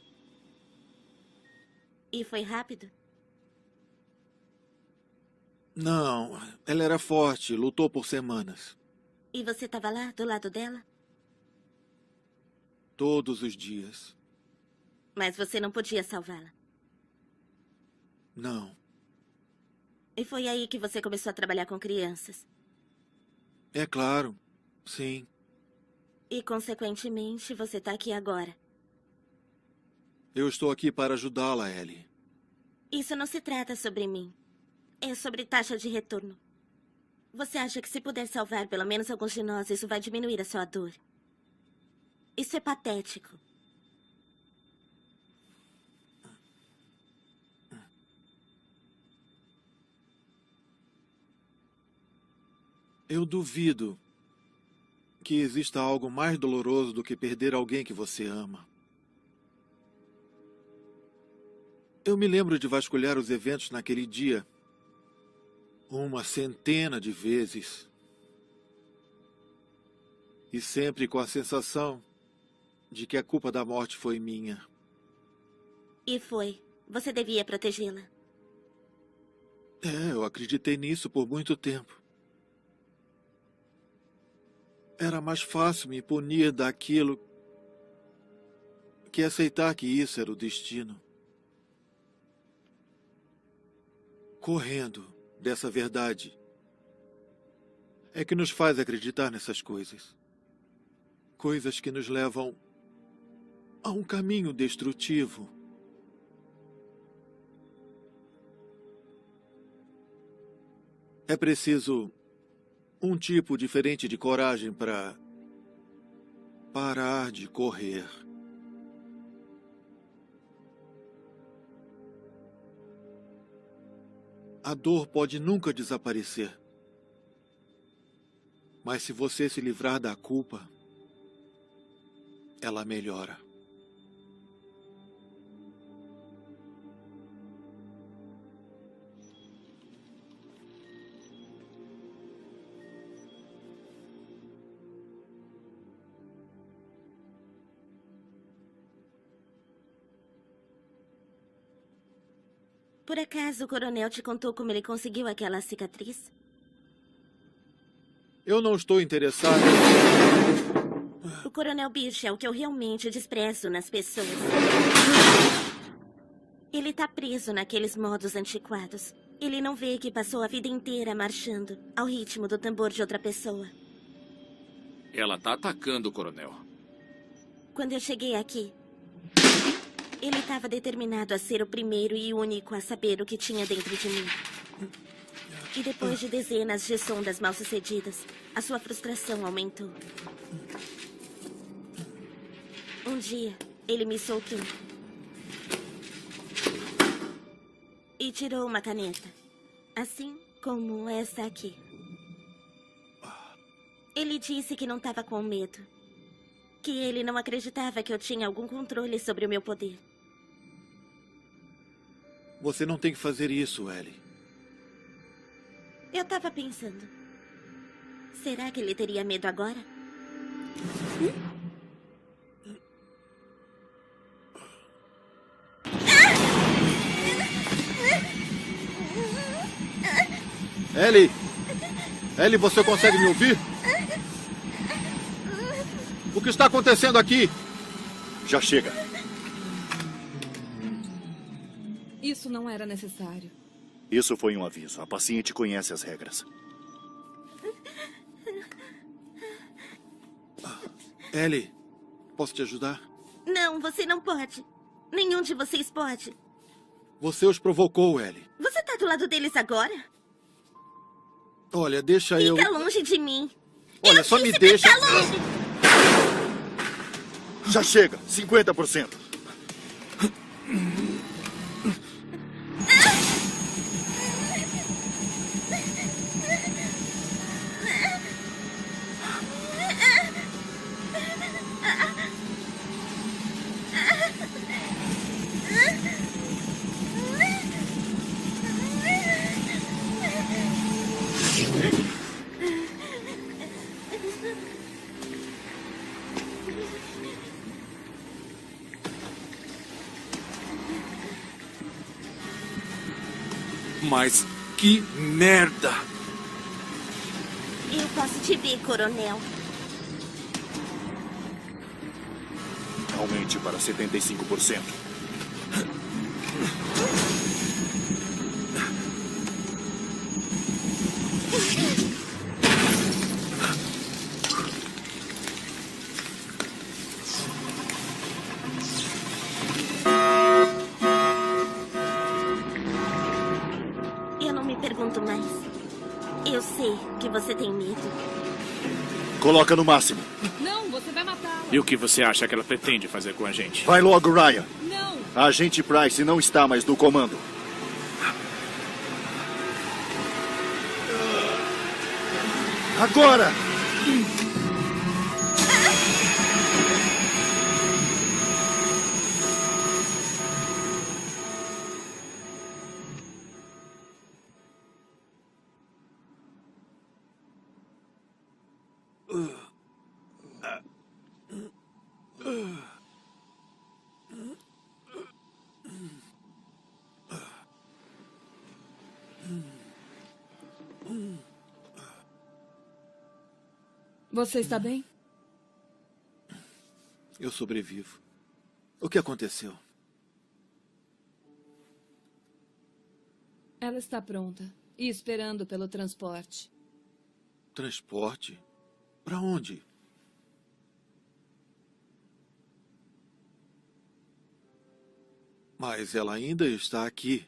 E foi rápido? Não, ela era forte, lutou por semanas. E você estava lá, do lado dela? Todos os dias. Mas você não podia salvá-la. Não. E foi aí que você começou a trabalhar com crianças. É claro, sim. E, consequentemente, você está aqui agora. Eu estou aqui para ajudá-la, Ellie. Isso não se trata sobre mim. É sobre taxa de retorno. Você acha que se puder salvar pelo menos alguns de nós, isso vai diminuir a sua dor? Isso é patético. Eu duvido que exista algo mais doloroso do que perder alguém que você ama. Eu me lembro de vasculhar os eventos naquele dia uma centena de vezes. E sempre com a sensação de que a culpa da morte foi minha. E foi. Você devia protegê-la. Eu acreditei nisso por muito tempo. Era mais fácil me punir daquilo que aceitar que isso era o destino. Correndo dessa verdade é que nos faz acreditar nessas coisas. Coisas que nos levam a um caminho destrutivo. É preciso um tipo diferente de coragem para parar de correr. A dor pode nunca desaparecer. Mas se você se livrar da culpa, ela melhora. Por acaso o coronel te contou como ele conseguiu aquela cicatriz? Eu não estou interessado. O coronel Birch é o que eu realmente desprezo nas pessoas. Ele tá preso naqueles modos antiquados. Ele não vê que passou a vida inteira marchando ao ritmo do tambor de outra pessoa. Ela tá atacando o coronel. Quando eu cheguei aqui, ele estava determinado a ser o primeiro e único a saber o que tinha dentro de mim. E depois de dezenas de sondas mal-sucedidas, a sua frustração aumentou. Um dia, ele me soltou. E tirou uma caneta. Assim como essa aqui. Ele disse que não estava com medo. Que ele não acreditava que eu tinha algum controle sobre o meu poder. Você não tem que fazer isso, Ellie. Eu estava pensando. Será que ele teria medo agora? Ellie! Ellie, você consegue me ouvir? O que está acontecendo aqui? Já chega. Isso não era necessário. Isso foi um aviso. A paciente conhece as regras. Ellie, posso te ajudar? Não, você não pode. Nenhum de vocês pode. Você os provocou, Ellie. Você tá do lado deles agora? Olha, deixa eu... Fica longe de mim. Olha, Eu só me disse deixa... ficar longe. Já chega, 50%. Mas que merda! Eu posso te ver, coronel. Aumente para 75%. Eu não me pergunto mais. Eu sei que você tem medo. Coloca no máximo. Não, você vai matá-la. E o que você acha que ela pretende fazer com a gente? Vai logo, Ryan. Não. A agente Price não está mais no comando. Agora! Você está bem? Eu sobrevivo. O que aconteceu? Ela está pronta e esperando pelo transporte. Transporte? Para onde? Mas ela ainda está aqui.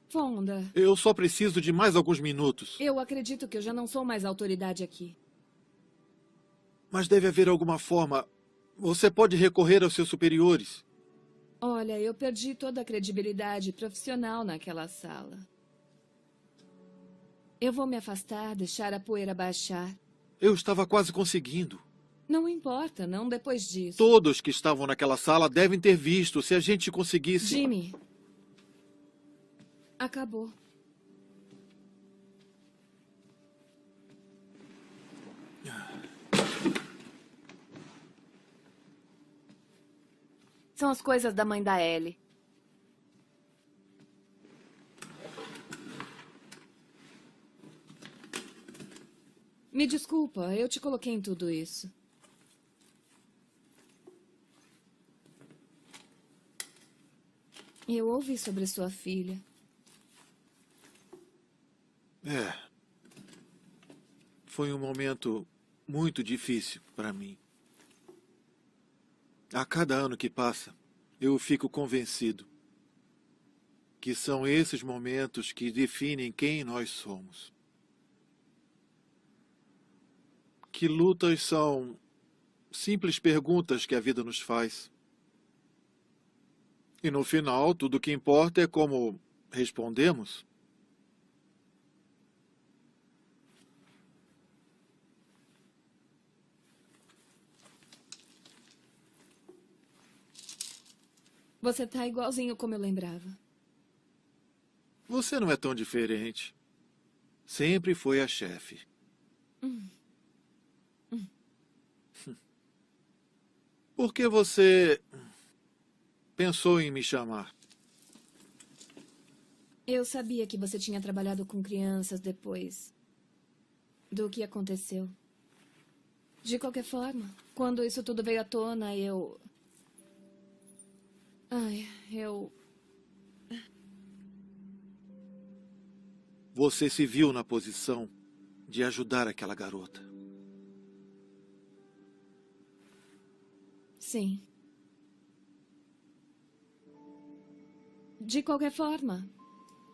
Fonda, Eu só preciso de mais alguns minutos. eu acredito que eu já não sou mais autoridade aqui. Mas deve haver alguma forma. Você pode recorrer aos seus superiores. Olha, eu perdi toda a credibilidade profissional naquela sala. Eu vou me afastar, deixar a poeira baixar. Eu estava quase conseguindo. Não importa, não depois disso. Todos que estavam naquela sala devem ter visto. Se a gente conseguisse... Jimmy. Acabou. São as coisas da mãe da Ellie. Me desculpa, eu te coloquei em tudo isso. Eu ouvi sobre sua filha. É. Foi um momento muito difícil para mim. A cada ano que passa, eu fico convencido que são esses momentos que definem quem nós somos. Que lutas são simples perguntas que a vida nos faz. E no final, tudo o que importa é como respondemos. Você tá igualzinho como eu lembrava. Você não é tão diferente. Sempre foi a chefe. Por que você pensou em me chamar? Eu sabia que você tinha trabalhado com crianças depois do que aconteceu. De qualquer forma, quando isso tudo veio à tona, eu... Você se viu na posição de ajudar aquela garota. Sim. De qualquer forma,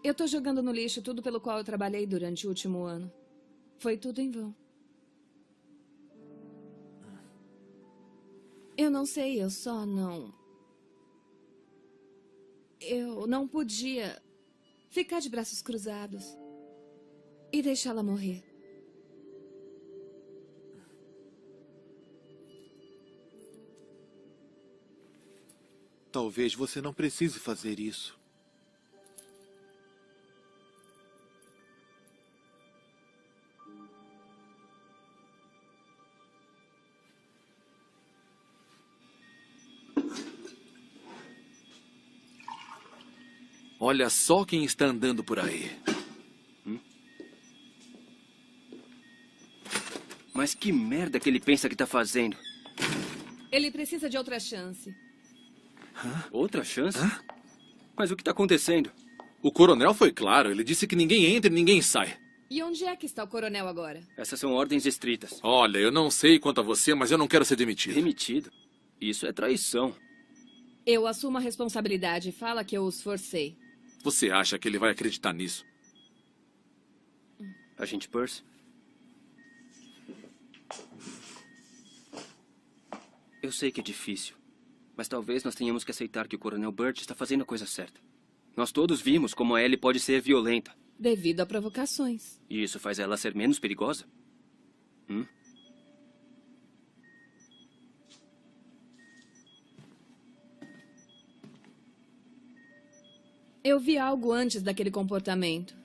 eu tô jogando no lixo tudo pelo qual eu trabalhei durante o último ano. Foi tudo em vão. Eu não sei, eu só não... Eu não podia ficar de braços cruzados e deixá-la morrer. Talvez você não precise fazer isso. Olha só quem está andando por aí. Mas que merda que ele pensa que tá fazendo? Ele precisa de outra chance. Outra chance? Mas o que tá acontecendo? O coronel foi claro. Ele disse que ninguém entra e ninguém sai. E onde é que está o coronel agora? Essas são ordens estritas. Olha, eu não sei quanto a você, mas eu não quero ser demitido. Demitido? Isso é traição. Eu assumo a responsabilidade e fala que eu os forcei. Você acha que ele vai acreditar nisso? Agente Percy? Eu sei que é difícil, mas talvez nós tenhamos que aceitar que o Coronel Burt está fazendo a coisa certa. Nós todos vimos como a Ellie pode ser violenta. Devido a provocações. E isso faz ela ser menos perigosa? Eu vi algo antes daquele comportamento.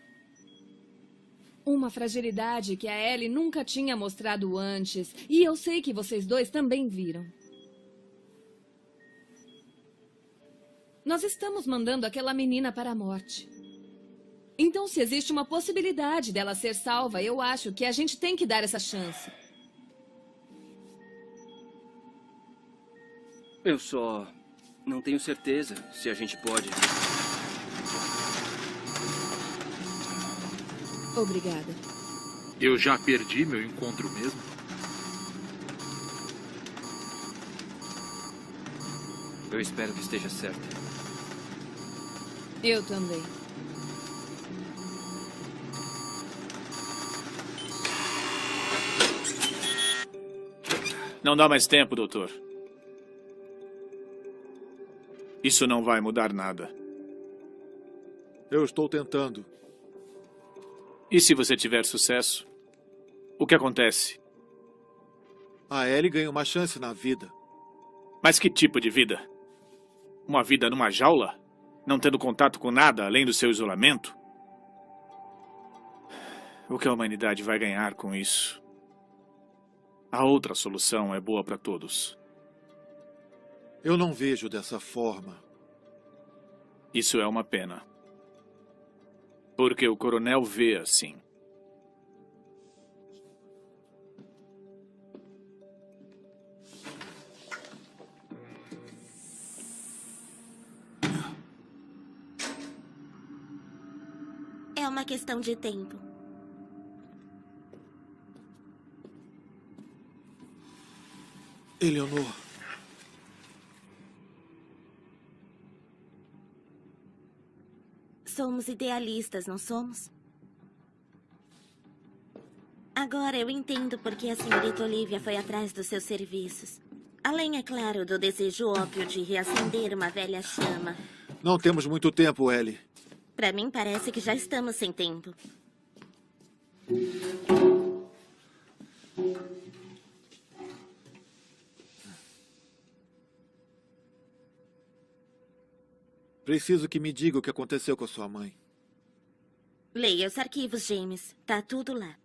Uma fragilidade que a Ellie nunca tinha mostrado antes. E eu sei que vocês dois também viram. Nós estamos mandando aquela menina para a morte. Então, se existe uma possibilidade dela ser salva, eu acho que a gente tem que dar essa chance. Eu só não tenho certeza se a gente pode. Obrigada. Eu já perdi meu encontro mesmo? Eu espero que esteja certo. Eu também. Não dá mais tempo, doutor. Isso não vai mudar nada. Eu estou tentando. E se você tiver sucesso? O que acontece? A Ellie ganha uma chance na vida. Mas que tipo de vida? Uma vida numa jaula? Não tendo contato com nada além do seu isolamento? O que a humanidade vai ganhar com isso? A outra solução é boa para todos. Eu não vejo dessa forma. Isso é uma pena. Porque o coronel vê assim. É uma questão de tempo. Eleonor. Somos idealistas, não somos? Agora eu entendo por que a senhorita Olivia foi atrás dos seus serviços. Além, é claro, do desejo óbvio de reacender uma velha chama. Não temos muito tempo, Ellie. Para mim, parece que já estamos sem tempo. Preciso que me diga o que aconteceu com a sua mãe. Leia os arquivos, James. Tá tudo lá.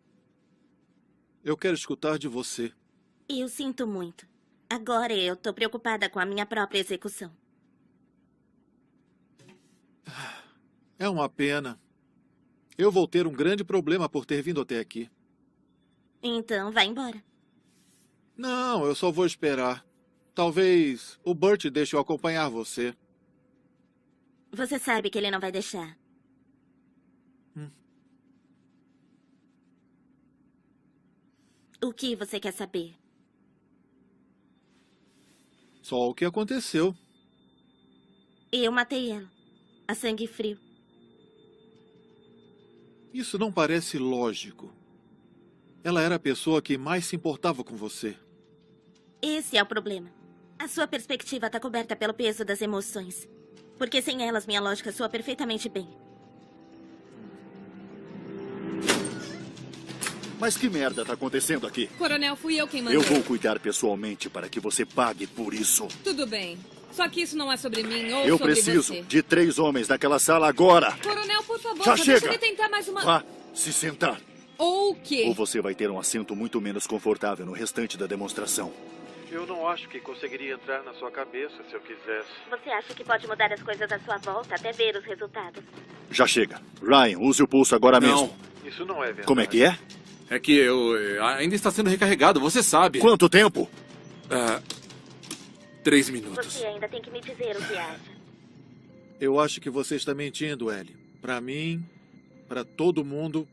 Eu quero escutar de você. Eu sinto muito. Agora eu tô preocupada com a minha própria execução. É uma pena. Eu vou ter um grande problema por ter vindo até aqui. Então, vá embora. Não, eu só vou esperar. Talvez o Burt deixe eu acompanhar você. Você sabe que ele não vai deixar. O que você quer saber? Só o que aconteceu. Eu matei ela. A sangue frio. Isso não parece lógico. Ela era a pessoa que mais se importava com você. Esse é o problema. A sua perspectiva está coberta pelo peso das emoções. Porque sem elas, minha lógica soa perfeitamente bem. Mas que merda tá acontecendo aqui? Coronel, fui eu quem mandou. Eu vou cuidar pessoalmente para que você pague por isso. Tudo bem. Só que isso não é sobre mim ou Eu sobre preciso você. de 3 homens naquela sala agora. Coronel, por favor, Já só chega. deixa ele tentar mais uma... Vá se sentar. Ou o quê? Ou você vai ter um assento muito menos confortável no restante da demonstração. Eu não acho que conseguiria entrar na sua cabeça se eu quisesse. Você acha que pode mudar as coisas à sua volta até ver os resultados? Já chega. Ryan, use o pulso agora mesmo. Isso não é verdade. Como é que é? É que ainda está sendo recarregado, você sabe. Quanto tempo? 3 minutos. Você ainda tem que me dizer o que acha. Eu acho que você está mentindo, Ellie. Para mim, para todo mundo,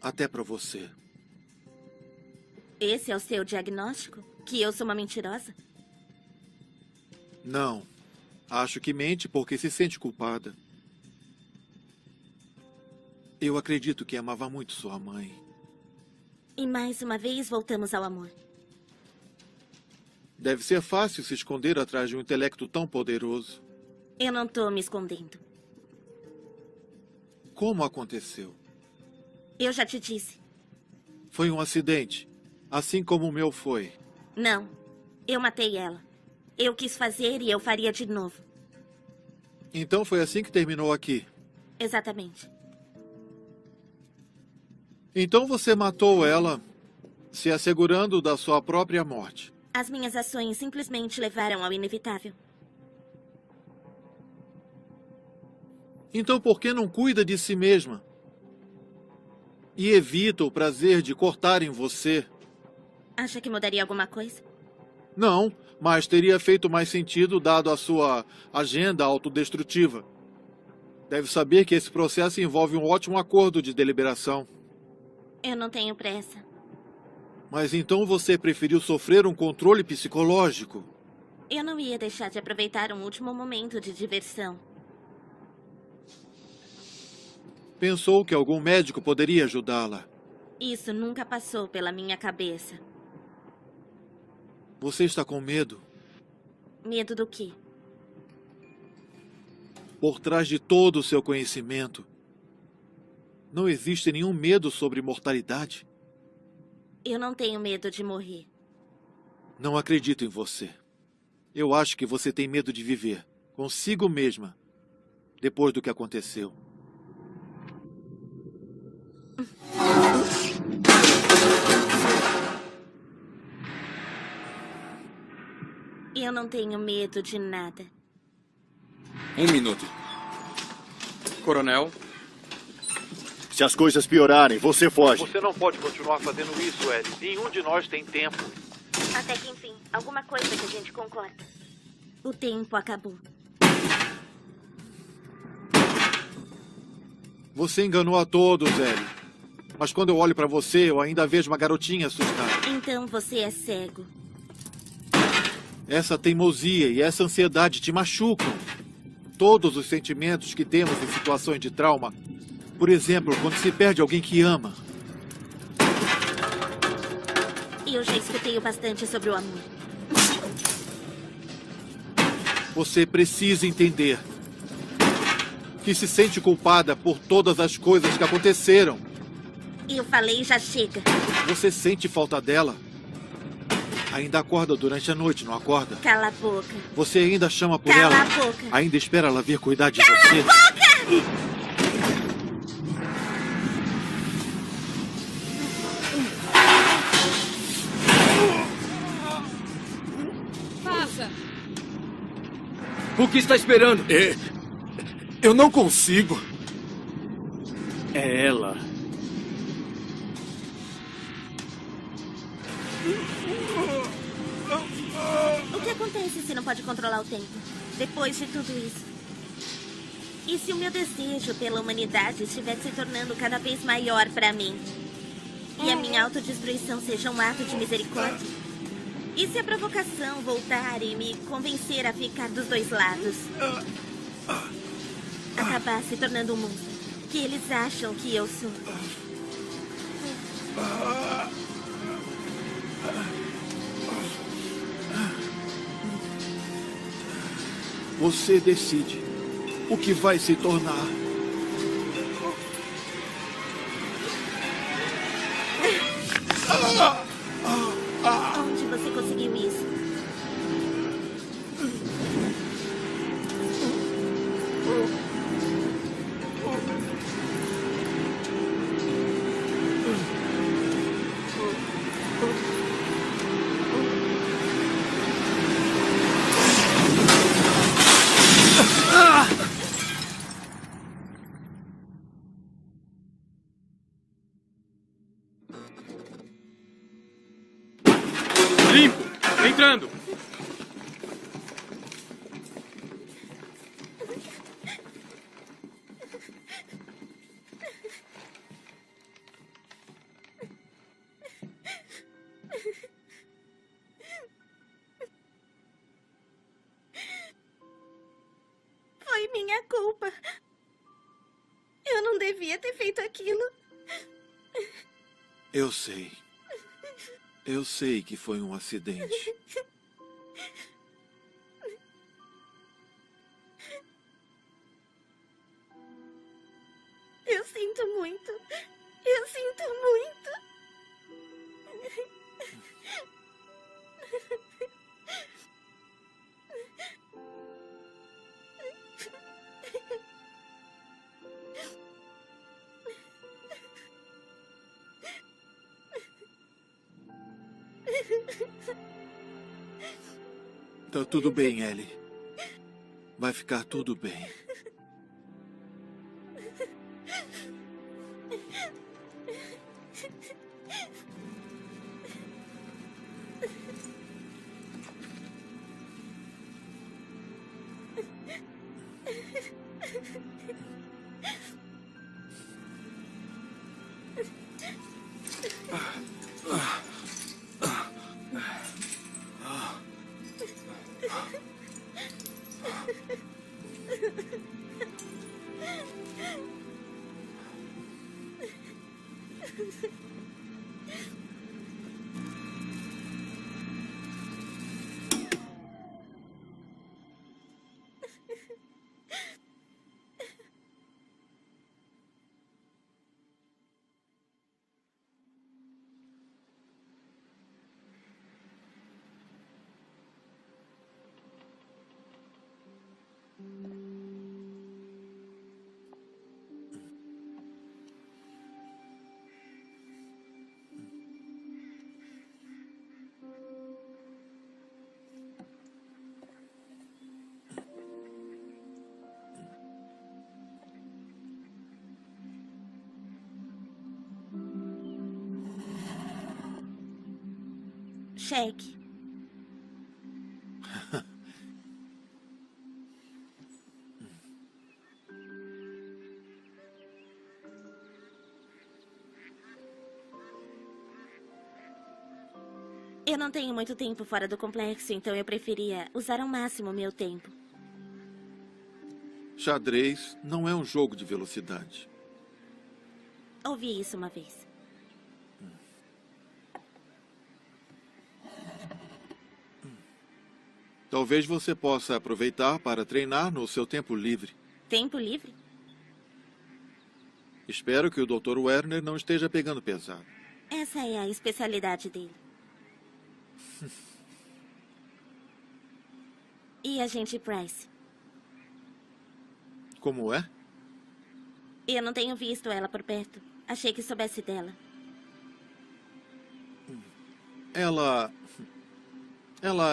até para você. Esse é o seu diagnóstico? Que eu sou uma mentirosa? Não. Acho que mente porque se sente culpada. Eu acredito que amava muito sua mãe. E mais uma vez voltamos ao amor. Deve ser fácil se esconder atrás de um intelecto tão poderoso. Eu não tô me escondendo. Como aconteceu? Eu já te disse. Foi um acidente, assim como o meu foi. Não. Eu matei ela. Eu quis fazer e eu faria de novo. Então foi assim que terminou aqui. Exatamente. Então você matou ela, se assegurando da sua própria morte. As minhas ações simplesmente levaram ao inevitável. Então por que não cuida de si mesma? E evita o prazer de cortarem você? Acha que mudaria alguma coisa? Não, mas teria feito mais sentido dado a sua agenda autodestrutiva. Deve saber que esse processo envolve um ótimo acordo de deliberação. Eu não tenho pressa. Mas então você preferiu sofrer um controle psicológico? Eu não ia deixar de aproveitar um último momento de diversão. Pensou que algum médico poderia ajudá-la? Isso nunca passou pela minha cabeça. Você está com medo? Medo do quê? Por trás de todo o seu conhecimento, não existe nenhum medo sobre mortalidade? Eu não tenho medo de morrer. Não acredito em você. Eu acho que você tem medo de viver consigo mesma depois do que aconteceu. Eu não tenho medo de nada. 1 minuto. Coronel, Se as coisas piorarem, você foge. Você não pode continuar fazendo isso, Ellie. Nenhum de nós tem tempo. Até que enfim, alguma coisa que a gente concorda. O tempo acabou. Você enganou a todos, Ellie. Mas quando eu olho pra você, eu ainda vejo uma garotinha assustada. Então você é cego. Essa teimosia e essa ansiedade te machucam. Todos os sentimentos que temos em situações de trauma. Por exemplo, quando se perde alguém que ama. Eu já escutei o bastante sobre o amor. Você precisa entender que se sente culpada por todas as coisas que aconteceram. Eu falei, já chega. Você sente falta dela? Ainda acorda durante a noite, não acorda? Cala a boca. Você ainda chama por Cala ela? a boca. Ainda espera ela vir cuidar de Cala você? a boca! Faça! O que está esperando? Eu não consigo. É ela. O que acontece se não pode controlar o tempo? Depois de tudo isso? E se o meu desejo pela humanidade estiver se tornando cada vez maior para mim? E a minha autodestruição seja um ato de misericórdia? E se a provocação voltar e me convencer a ficar dos dois lados? acabar se tornando um monstro que eles acham que eu sou. Você decide o que vai se tornar. Onde você conseguiu isso? Limpo! Entrando! Foi minha culpa. Eu não devia ter feito aquilo. Eu sei. Eu sei que foi um acidente. Eu sinto muito. Eu sinto muito. Tá tudo bem, Ellie. Vai ficar tudo bem. Cheque. Eu não tenho muito tempo fora do complexo, então eu preferia usar ao máximo o meu tempo. Xadrez não é um jogo de velocidade. Ouvi isso uma vez. Talvez você possa aproveitar para treinar no seu tempo livre. Tempo livre? Espero que o Dr. Werner não esteja pegando pesado. Essa é a especialidade dele. E a gente Price? Como é? Eu não tenho visto ela por perto. Achei que soubesse dela. Ela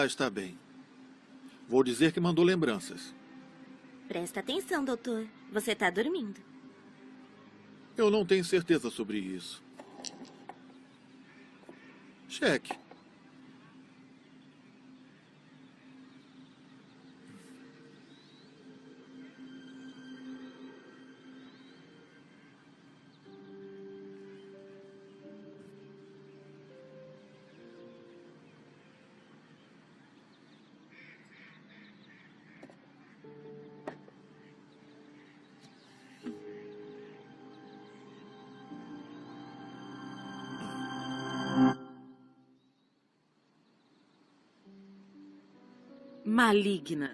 está bem. Vou dizer que mandou lembranças. Presta atenção, doutor. Você está dormindo. Eu não tenho certeza sobre isso. Cheque. maligna.